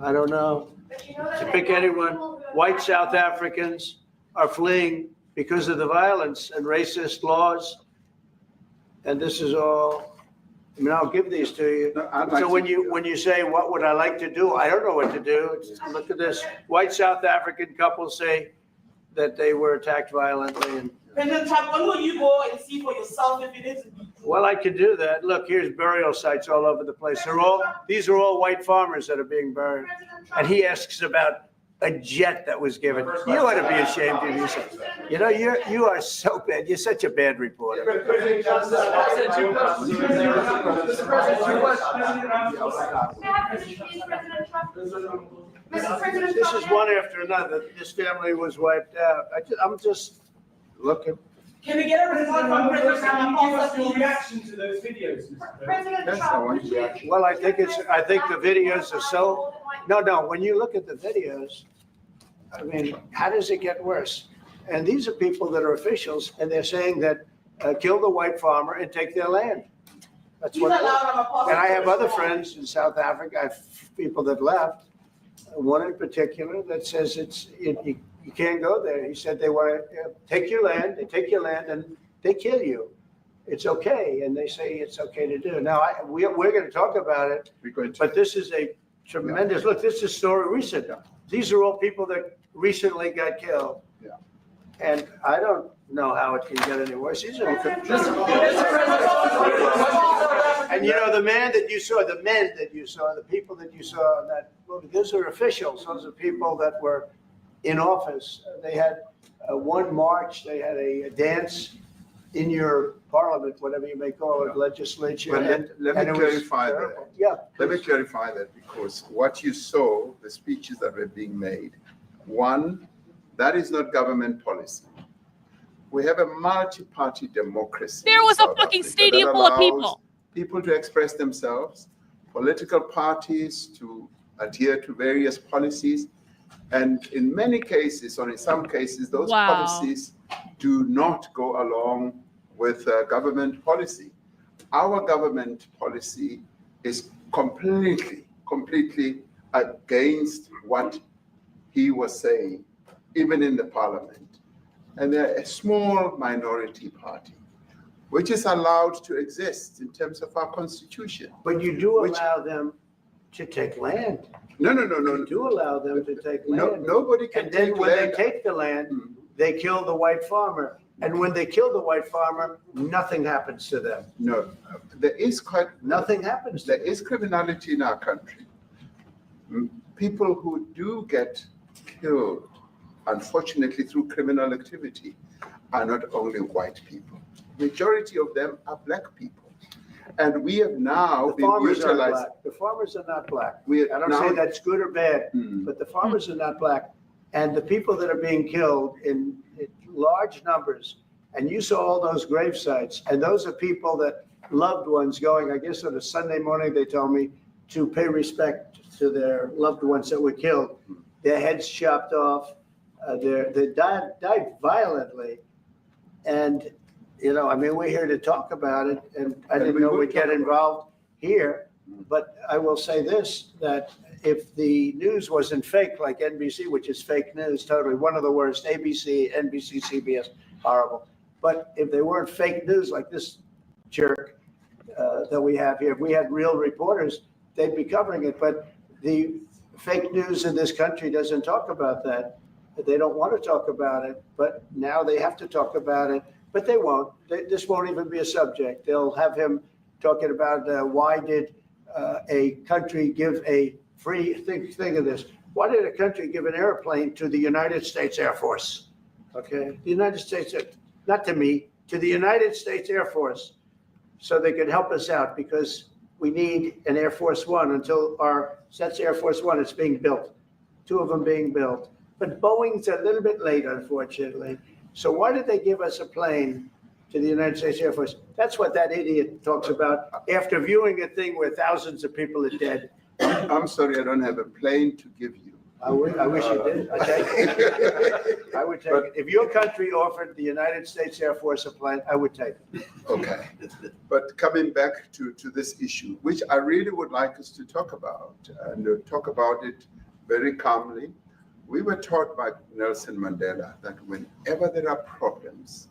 Speaker 6: I don't know. To pick anyone, white South Africans are fleeing because of the violence and racist laws. And this is all, I mean, I'll give these to you. So when you say, what would I like to do? I don't know what to do. Look at this. White South African couple say that they were attacked violently. And
Speaker 20: President Trump, when will you go and see for yourself if it is?
Speaker 6: well, I could do that. Look, here's burial sites all over the place. These are all white farmers that are being buried. And he asks about a jet that was given. You ought to be ashamed of yourself. You know, you are so bad. You're such a bad reporter. This is one after another. This family was wiped out. I'm just looking.
Speaker 20: Can we get a report from President Ramaphosa?
Speaker 12: Give us your reaction to those videos, Mr.
Speaker 20: President Trump.
Speaker 6: Well, I think the videos are so. No. When you look at the videos, I mean, how does it get worse? And these are people that are officials, and they're saying that kill the white farmer and take their land. That's what. And I have other friends in South Africa. I have people that left. One in particular that says you can't go there. He said they want to take your land. They take your land and they kill you. It's okay, and they say it's okay to do. Now we're going to talk about it. But this is a tremendous look. This is story recent. These are all people that recently got killed.
Speaker 5: Yeah.
Speaker 6: And I don't know how it can get any worse. These are. And you know, the men that you saw, the people that you saw in that movie, those are officials. Those are people that were in office. They had one march. They had a dance in your parliament, whatever you may call it, legislature.
Speaker 5: Well, let me clarify that.
Speaker 6: Yeah.
Speaker 5: Let me clarify that, because what you saw, the speeches that were being made, one, that is not government policy. We have a multi-party democracy.
Speaker 4: There was a fucking stadium full of people.
Speaker 5: People to express themselves, political parties to adhere to various policies. And in many cases, or in some cases, those policies do not go along with government policy. Our government policy is completely against what he was saying, even in the parliament. And they're a small minority party, which is allowed to exist in terms of our constitution.
Speaker 6: But you do allow them to take land.
Speaker 5: No.
Speaker 6: You do allow them to take land.
Speaker 5: Nobody can take land.
Speaker 6: And then when they take the land, they kill the white farmer. And when they kill the white farmer, nothing happens to them.
Speaker 5: No,
Speaker 6: nothing happens to them.
Speaker 5: There is criminality in our country. People who do get killed, unfortunately, through criminal activity, are not only white people. Majority of them are black people. And we have now been utilized.
Speaker 6: The farmers are not black.
Speaker 5: I
Speaker 6: don't say that's good or bad, but the farmers are not black. And the people that are being killed in large numbers, and you saw all those grave sites, and those are people that loved ones going, I guess on a Sunday morning, they told me, to pay respect to their loved ones that were killed. Their heads chopped off, they died violently. And, you know, I mean, we're here to talk about it, and I didn't know we'd get involved here. But I will say this, that if the news wasn't fake like NBC, which is fake news, totally, one of the worst, ABC, NBC, CBS, horrible. But if they weren't fake news like this jerk that we have here, if we had real reporters, they'd be covering it. But the fake news in this country doesn't talk about that. They don't want to talk about it, but now they have to talk about it. But they won't. This won't even be a subject. They'll have him talking about why did a country give a free, think of this, why did a country give an airplane to the United States Air Force? Okay, the United States, not to me, to the United States Air Force, so they could help us out because we need an Air Force One until that's Air Force One, it's being built, 2 of them being built. But Boeing's a little bit late, unfortunately. So why did they give us a plane to the United States Air Force? That's what that idiot talks about after viewing a thing where thousands of people are dead.
Speaker 5: I'm sorry, I don't have a plane to give you.
Speaker 6: I wish you did. I take it. I would take it. If your country offered the United States Air Force a plane, I would take it.
Speaker 5: Okay. But coming back to this issue, which I really would like us to talk about, and talk about it very calmly. We were taught by Nelson Mandela that whenever there are problems,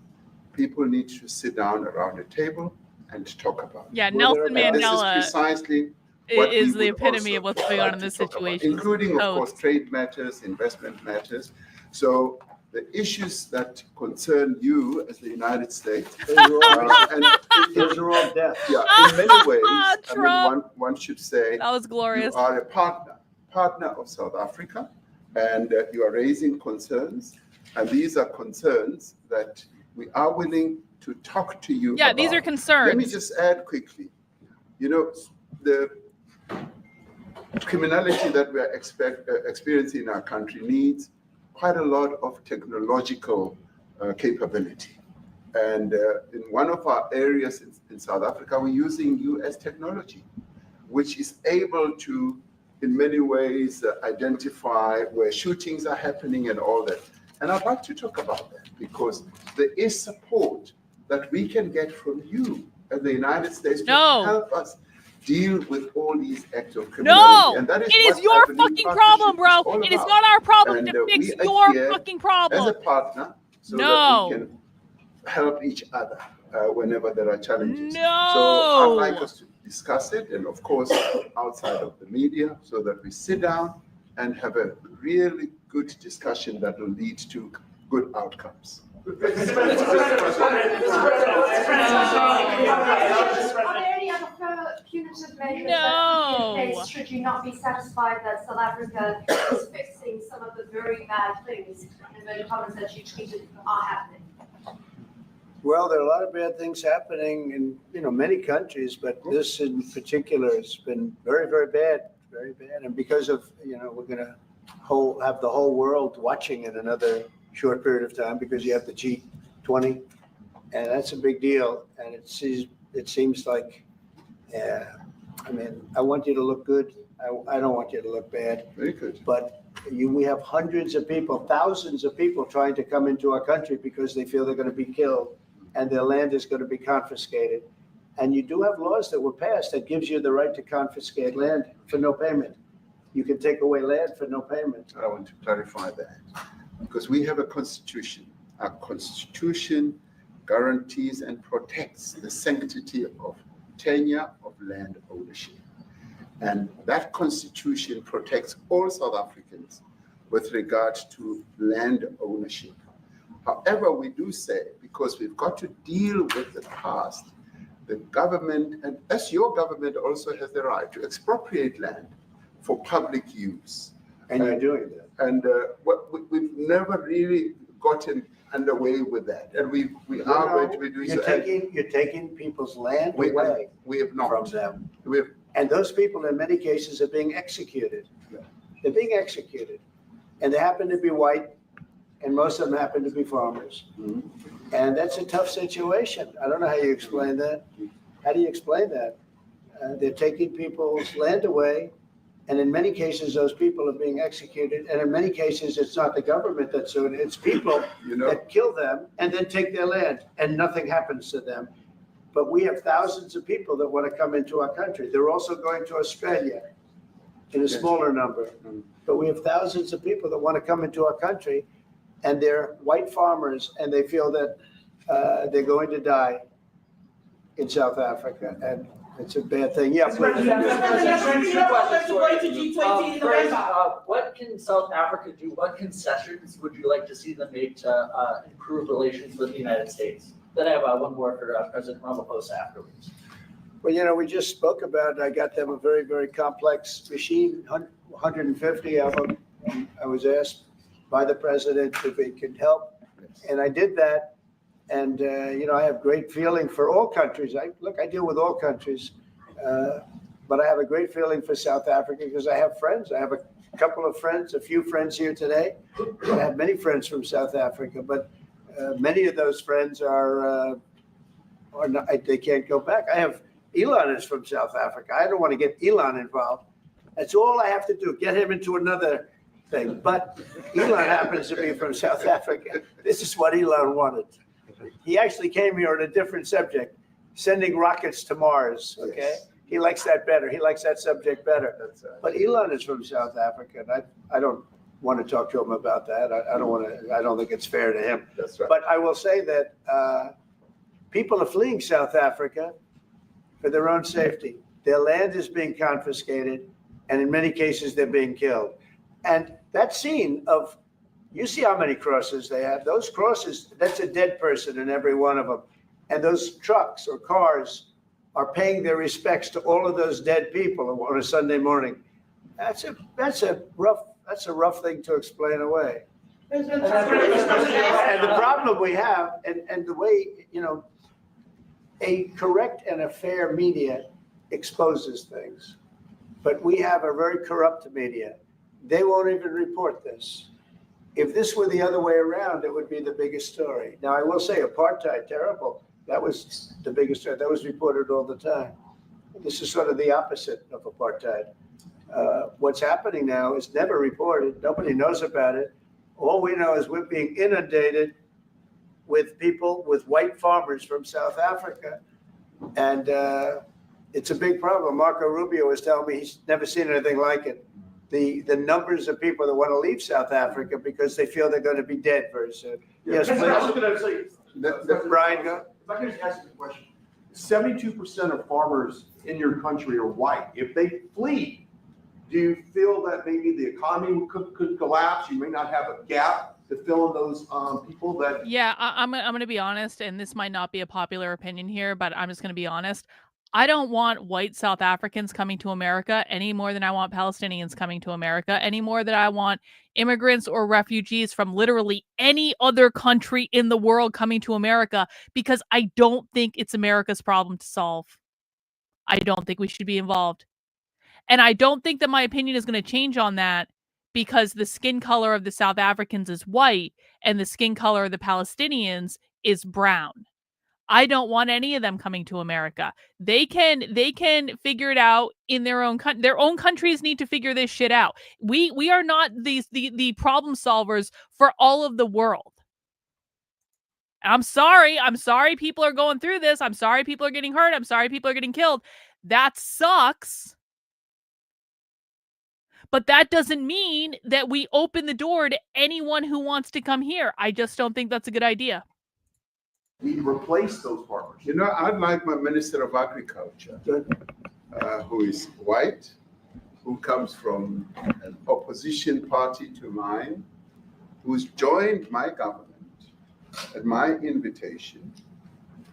Speaker 5: people need to sit down around a table and talk about it.
Speaker 4: Yeah, Nelson Mandela
Speaker 5: This is precisely
Speaker 4: is the epitome of what's going on in this situation.
Speaker 5: Including, of course, trade matters, investment matters. So the issues that concern you as the United States,
Speaker 6: those are all death.
Speaker 5: Yeah, in many ways, I mean, one should say
Speaker 4: that was glorious.
Speaker 5: You are a partner of South Africa, and you are raising concerns, and these are concerns that we are willing to talk to you about.
Speaker 4: These are concerns.
Speaker 5: Let me just add quickly. You know, the criminality that we are experiencing in our country needs quite a lot of technological capability. And in one of our areas in South Africa, we're using US technology, which is able to, in many ways, identify where shootings are happening and all that. And I'd like to talk about that because there is support that we can get from you as the United States to help us deal with all these acts of criminality. And that is
Speaker 4: it is your fucking problem, bro. It is not our problem to fix your fucking problem.
Speaker 5: As a partner, so that we can help each other whenever there are challenges. So I'd like us to discuss it, and of course, outside of the media, so that we sit down and have a really good discussion that will lead to good outcomes.
Speaker 10: Are there any other punitive measures that you can face should you not be satisfied that South Africa is fixing some of the very bad things in the comments that you tweeted are happening?
Speaker 6: Well, there are a lot of bad things happening in many countries, but this in particular has been very, very bad, and because of we're going to have the whole world watching in another short period of time because you have the G20, and that's a big deal. And it seems like, I mean, I want you to look good. I don't want you to look bad.
Speaker 5: Very good.
Speaker 6: But we have hundreds of people, thousands of people trying to come into our country because they feel they're going to be killed and their land is going to be confiscated. And you do have laws that were passed that gives you the right to confiscate land for no payment. You can take away land for no payment.
Speaker 5: I want to clarify that because we have a constitution. Our constitution guarantees and protects the sanctity of tenure of land ownership. And that constitution protects all South Africans with regard to land ownership. However, we do say, because we've got to deal with the past, the government, and as your government also has the right to expropriate land for public use.
Speaker 6: And you're doing that.
Speaker 5: And we've never really gotten underway with that. And we are going to be doing so.
Speaker 6: You're taking people's land away
Speaker 5: we have not.
Speaker 6: from them. And those people in many cases are being executed.
Speaker 5: Yeah.
Speaker 6: They're being executed. And they happen to be white, and most of them happen to be farmers.
Speaker 5: Mm-hmm.
Speaker 6: And that's a tough situation. I don't know how you explain that. How do you explain that? They're taking people's land away, and in many cases, those people are being executed. And in many cases, it's not the government that's doing it. It's people that kill them and then take their land, and nothing happens to them. But we have thousands of people that want to come into our country. They're also going to Australia in a smaller number. But we have thousands of people that want to come into our country, and they're white farmers, and they feel that they're going to die in South Africa, and it's a bad thing. Yeah, please.
Speaker 21: What can South Africa do? What concessions would you like to see them make to improve relations with the United States? Then I have one more for President Ramaphosa afterwards.
Speaker 6: Well, we just spoke about it. I got them a very, very complex machine, 150 of them. I was asked by the president if it could help, and I did that. And, I have great feeling for all countries. I deal with all countries, but I have a great feeling for South Africa because I have friends. I have a couple of friends, a few friends here today. I have many friends from South Africa, but many of those friends are not, they can't go back. I have Elon is from South Africa. I don't want to get Elon involved. That's all I have to do, get him into another thing. But Elon happens to be from South Africa. This is what Elon wanted. He actually came here on a different subject, sending rockets to Mars, okay? Yes. He likes that better. He likes that subject better. But Elon is from South Africa, and I don't want to talk to him about that. I don't think it's fair to him.
Speaker 5: That's right.
Speaker 6: But I will say that people are fleeing South Africa for their own safety. Their land is being confiscated, and in many cases, they're being killed. And that scene of, you see how many crosses they have. Those crosses, that's a dead person in every one of them. And those trucks or cars are paying their respects to all of those dead people on a Sunday morning. That's a rough thing to explain away. And the problem we have, and the way, a correct and a fair media exposes things. But we have a very corrupt media. They won't even report this. If this were the other way around, it would be the biggest story. Now, I will say apartheid, terrible. That was the biggest story. That was reported all the time. This is sort of the opposite of apartheid. What's happening now is never reported. Nobody knows about it. All we know is we're being inundated with people, with white farmers from South Africa. And it's a big problem. Marco Rubio was telling me he's never seen anything like it. The numbers of people that want to leave South Africa because they feel they're going to be dead very soon. Yes, please.
Speaker 8: I was going to say,
Speaker 6: Brian, go.
Speaker 8: If I can just ask you a question. 72% of farmers in your country are white. If they flee, do you feel that maybe the economy could collapse? You may not have a gap to fill in those people that...
Speaker 4: Yeah, I'm going to be honest, and this might not be a popular opinion here, but I'm just going to be honest. I don't want white South Africans coming to America any more than I want Palestinians coming to America, any more than I want immigrants or refugees from literally any other country in the world coming to America, because I don't think it's America's problem to solve. I don't think we should be involved. And I don't think that my opinion is going to change on that because the skin color of the South Africans is white and the skin color of the Palestinians is brown. I don't want any of them coming to America. They can figure it out in their own country. Their own countries need to figure this shit out. We are not the problem solvers for all of the world. I'm sorry people are going through this. I'm sorry people are getting hurt. I'm sorry people are getting killed. That sucks. But that doesn't mean that we open the door to anyone who wants to come here. I just don't think that's a good idea.
Speaker 8: We replace those farmers.
Speaker 5: I'd like my Minister of Agriculture, who is white, who comes from an opposition party to mine, who's joined my government at my invitation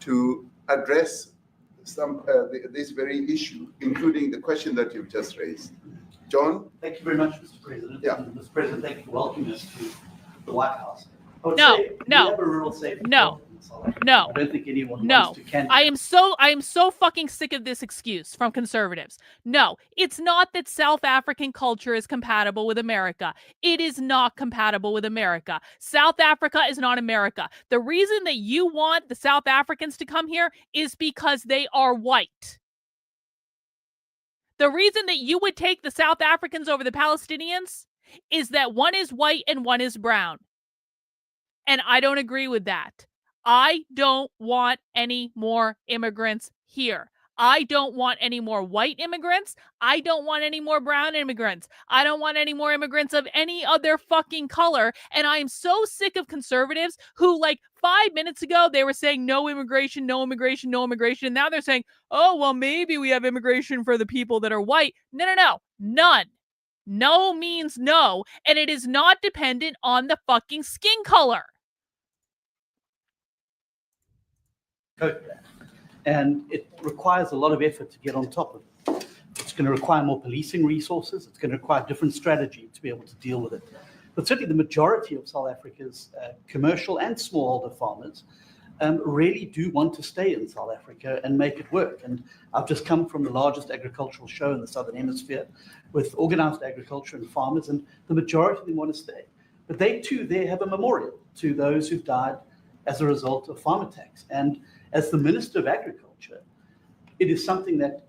Speaker 5: to address this very issue, including the question that you've just raised. John?
Speaker 22: Thank you very much, Mr. President.
Speaker 5: Yeah.
Speaker 22: Mr. President, thank you for welcoming us to the White House.
Speaker 4: No.
Speaker 22: I don't think anyone wants to cancel.
Speaker 4: I am so fucking sick of this excuse from conservatives. No, it's not that South African culture is compatible with America. It is not compatible with America. South Africa is not America. The reason that you want the South Africans to come here is because they are white. The reason that you would take the South Africans over the Palestinians is that one is white and one is brown. And I don't agree with that. I don't want any more immigrants here. I don't want any more white immigrants. I don't want any more brown immigrants. I don't want any more immigrants of any other fucking color. And I am so sick of conservatives who, like, 5 minutes ago, they were saying no immigration, no immigration, no immigration. And now they're saying, oh, well, maybe we have immigration for the people that are white. No. None. No means no. And it is not dependent on the fucking skin color.
Speaker 22: And it requires a lot of effort to get on top of it. It's going to require more policing resources. It's going to require different strategy to be able to deal with it. But certainly the majority of South Africa's commercial and smallholder farmers really do want to stay in South Africa and make it work. And I've just come from the largest agricultural show in the Southern Hemisphere with organized agriculture and farmers, and the majority of them want to stay. But they too, they have a memorial to those who've died as a result of farm attacks. And as the Minister of Agriculture, it is something that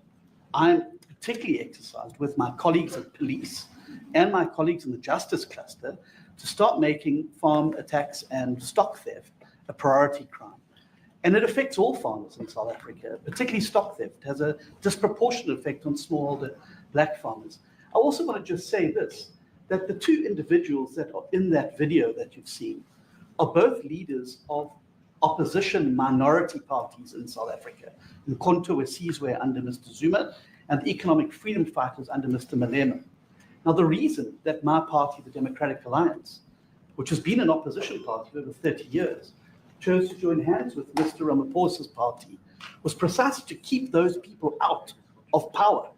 Speaker 22: I'm particularly exercised with my colleagues at police and my colleagues in the justice cluster to start making farm attacks and stock theft a priority crime. And it affects all farmers in South Africa, particularly stock theft. It has a disproportionate effect on smallholder black farmers. I also want to just say this, that the two individuals that are in that video that you've seen are both leaders of opposition minority parties in South Africa, Umkhonto weSizwe under Mr. Zuma and the economic freedom fighters under Mr. Malema. Now, the reason that my party, the Democratic Alliance, which has been an opposition party for over 30 years, chose to join hands with Mr. Ramaphosa's party was precisely to keep those people out of power.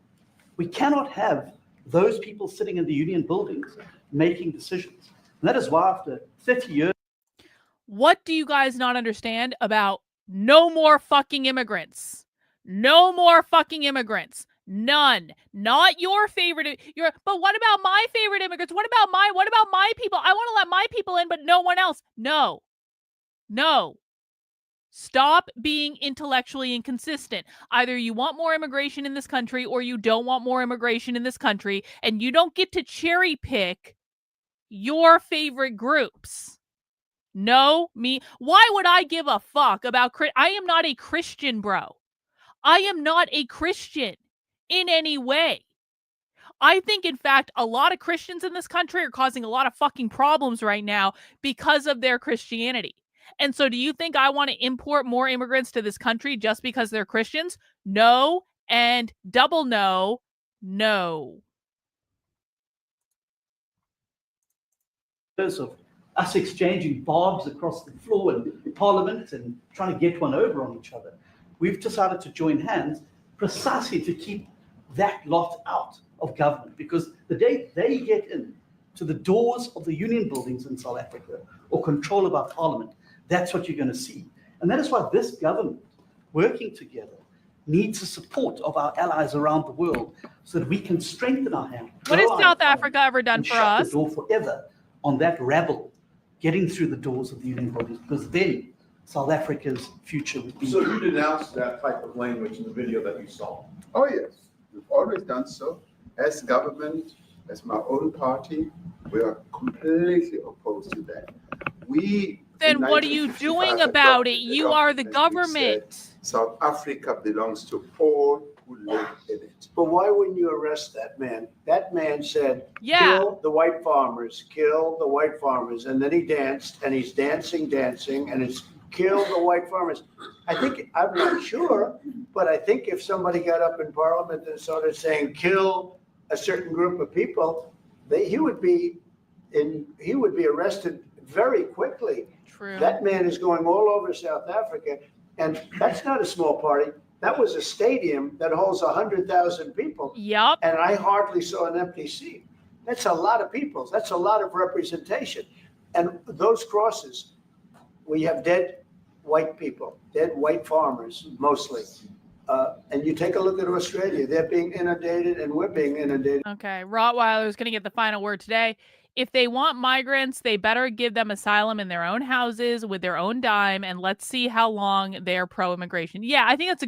Speaker 22: We cannot have those people sitting in the union buildings making decisions. And that is why after 30 years.
Speaker 4: What do you guys not understand about no more fucking immigrants? No more fucking immigrants. None. Not your favorite. But what about my favorite immigrants? What about my people? I want to let my people in, but no one else. No. Stop being intellectually inconsistent. Either you want more immigration in this country or you don't want more immigration in this country, and you don't get to cherry pick your favorite groups. No, me. Why would I give a fuck about I am not a Christian, bro. I am not a Christian in any way. I think, in fact, a lot of Christians in this country are causing a lot of fucking problems right now because of their Christianity. And so do you think I want to import more immigrants to this country just because they're Christians? No, and double no, no.
Speaker 22: Of us exchanging barbs across the floor in Parliament and trying to get one over on each other, we've decided to join hands precisely to keep that lot out of government, because the day they get in to the doors of the union buildings in South Africa or control of our parliament, that's what you're going to see. And that is why this government, working together, needs the support of our allies around the world so that we can strengthen our hand.
Speaker 4: What has South Africa ever done for us?
Speaker 22: Shut the door forever on that rabble getting through the doors of the union buildings, because then South Africa's future would be.
Speaker 8: So you denounced that type of language in the video that you saw?
Speaker 5: Oh, yes. We've always done so. As government, as my own party, we are completely opposed to that.
Speaker 4: Then what are you doing about it? You are the government.
Speaker 5: South Africa belongs to all who live in it.
Speaker 6: But why wouldn't you arrest that man? That man said,
Speaker 4: yeah,
Speaker 6: kill the white farmers, kill the white farmers. And then he danced, and he's dancing, and it's kill the white farmers. I think, I'm not sure, but I think if somebody got up in Parliament and started saying kill a certain group of people, he would be arrested very quickly.
Speaker 4: True.
Speaker 6: That man is going all over South Africa, and that's not a small party. That was a stadium that holds 100,000 people.
Speaker 4: Yep.
Speaker 6: And I hardly saw an empty seat. That's a lot of people. That's a lot of representation. And those crosses, we have dead white people, dead white farmers, mostly. And you take a look at Australia, they're being inundated and we're being inundated.
Speaker 4: Okay, Rottweiler is going to get the final word today. If they want migrants, they better give them asylum in their own houses with their own dime, and let's see how long they're pro-immigration. Yeah, I think it's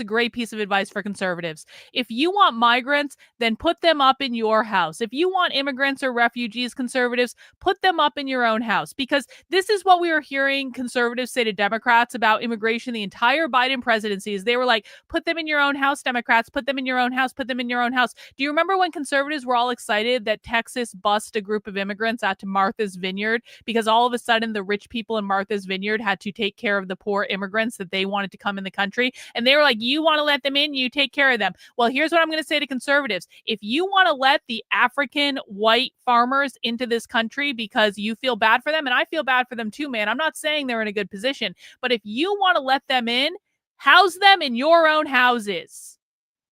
Speaker 4: a great piece of advice for conservatives. If you want migrants, then put them up in your house. If you want immigrants or refugees, conservatives, put them up in your own house, because this is what we were hearing conservatives say to Democrats about immigration the entire Biden presidency. Is they were like, put them in your own house, Democrats, put them in your own house, put them in your own house. Do you remember when conservatives were all excited that Texas bussed a group of immigrants out to Martha's Vineyard because all of a sudden the rich people in Martha's Vineyard had to take care of the poor immigrants that they wanted to come in the country? And they were like, you want to let them in, you take care of them. Well, here's what I'm going to say to conservatives. If you want to let the African white farmers into this country because you feel bad for them, and I feel bad for them too, man, I'm not saying they're in a good position, but if you want to let them in, house them in your own houses.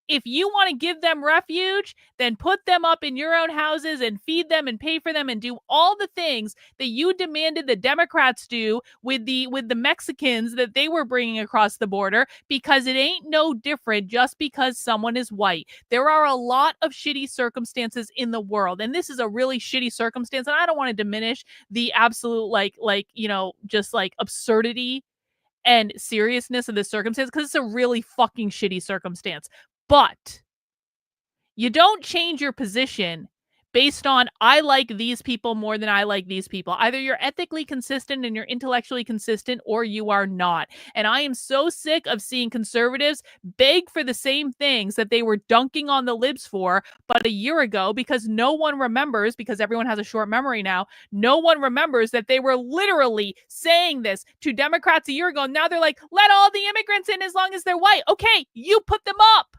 Speaker 4: If you want to give them refuge, then put them up in your own houses and feed them and pay for them and do all the things that you demanded the Democrats do with the Mexicans that they were bringing across the border, because it ain't no different just because someone is white. There are a lot of shitty circumstances in the world, and this is a really shitty circumstance, and I don't want to diminish the absolute just absurdity and seriousness of this circumstance, because it's a really fucking shitty circumstance. But you don't change your position based on, I like these people more than I like these people. Either you're ethically consistent and you're intellectually consistent, or you are not. And I am so sick of seeing conservatives beg for the same things that they were dunking on the libs for but a year ago, because no one remembers, because everyone has a short memory now, no one remembers that they were literally saying this to Democrats a year ago. Now they're like, let all the immigrants in as long as they're white. Okay, you put them up.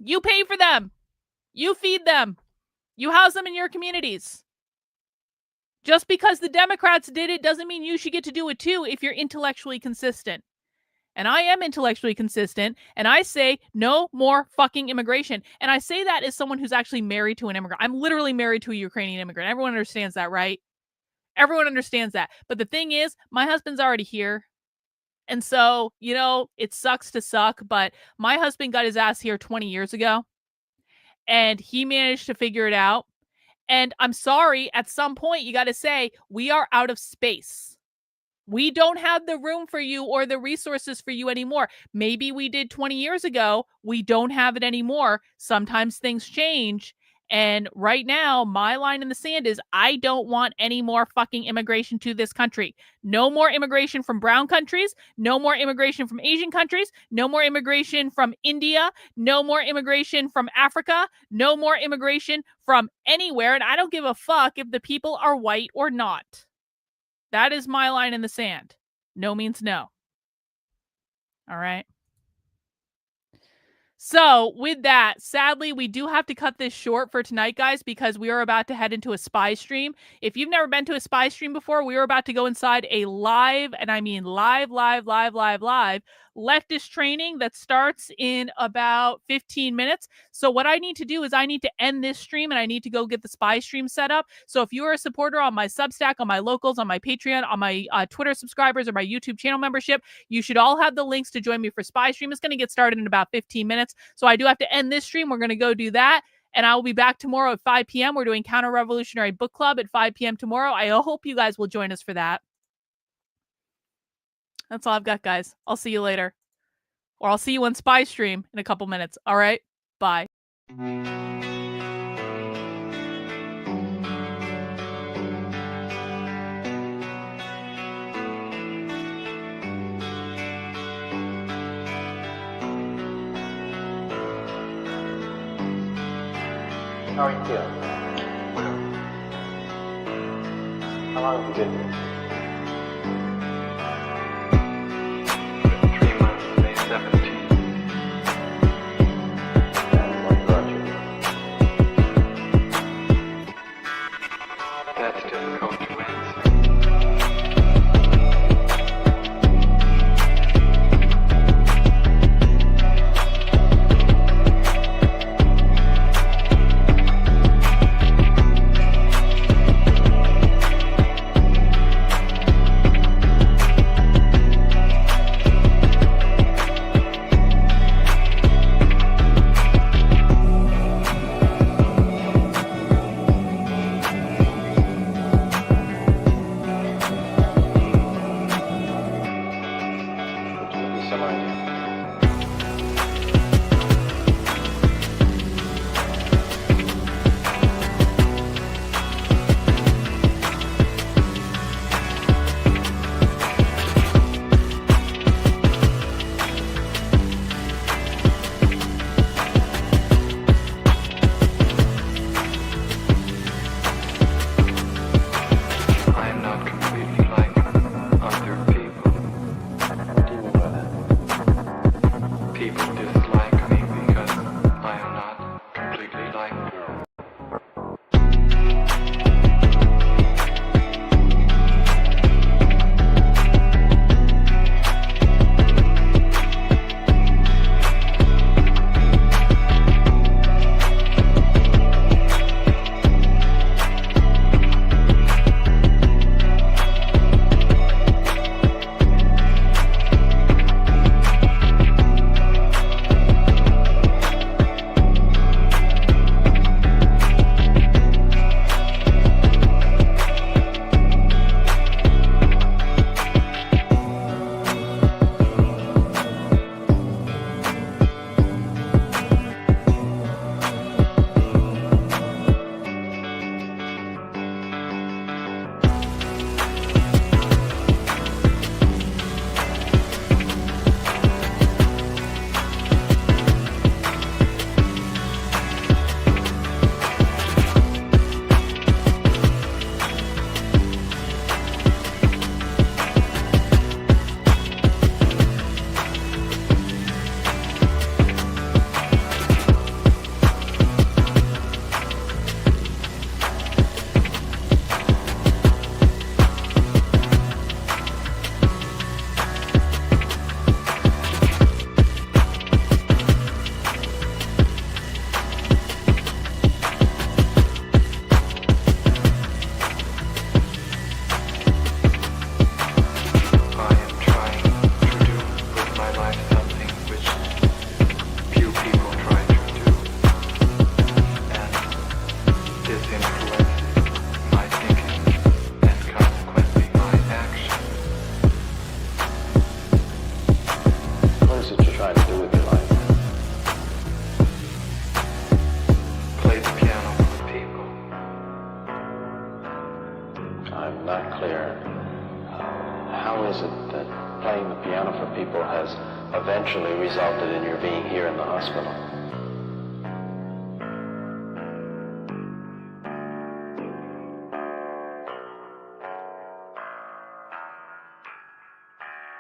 Speaker 4: You pay for them. You feed them. You house them in your communities. Just because the Democrats did it doesn't mean you should get to do it too if you're intellectually consistent. And I am intellectually consistent, and I say no more fucking immigration. And I say that as someone who's actually married to an immigrant. I'm literally married to a Ukrainian immigrant. Everyone understands that, right? Everyone understands that. But the thing is, my husband's already here. And so, it sucks to suck, but my husband got his ass here 20 years ago, and he managed to figure it out. And I'm sorry, at some point, you got to say, we are out of space. We don't have the room for you or the resources for you anymore. Maybe we did 20 years ago. We don't have it anymore. Sometimes things change. And right now, my line in the sand is, I don't want any more fucking immigration to this country. No more immigration from brown countries. No more immigration from Asian countries. No more immigration from India. No more immigration from Africa. No more immigration from anywhere. And I don't give a fuck if the people are white or not. That is my line in the sand. No means no. All right. So with that, sadly, we do have to cut this short for tonight, guys, because we are about to head into a spy stream. If you've never been to a spy stream before, we are about to go inside a live, and I mean live, leftist training that starts in about 15 minutes. So what I need to do is I need to end this stream and I need to go get the spy stream set up. So if you are a supporter on my Substack, on my locals, on my Patreon, on my Twitter subscribers, or my YouTube channel membership, you should all have the links to join me for spy stream. It's going to get started in about 15 minutes. So I do have to end this stream. We're going to go do that. And I will be back tomorrow at 5 p.m. We're doing Counter-Revolutionary Book Club at 5 p.m. tomorrow. I hope you guys will join us for that. That's all I've got, guys. I'll see you later. Or I'll see you on Spy Stream in a couple minutes. All right? Bye.
Speaker 1: How are you feeling? How long have you been here? 3 months, May 17th. And what brought you here? That's difficult to answer.
Speaker 2: I'm not clear. How is it that playing the piano for people has eventually resulted in your being here in the hospital?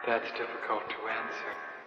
Speaker 1: That's difficult to answer.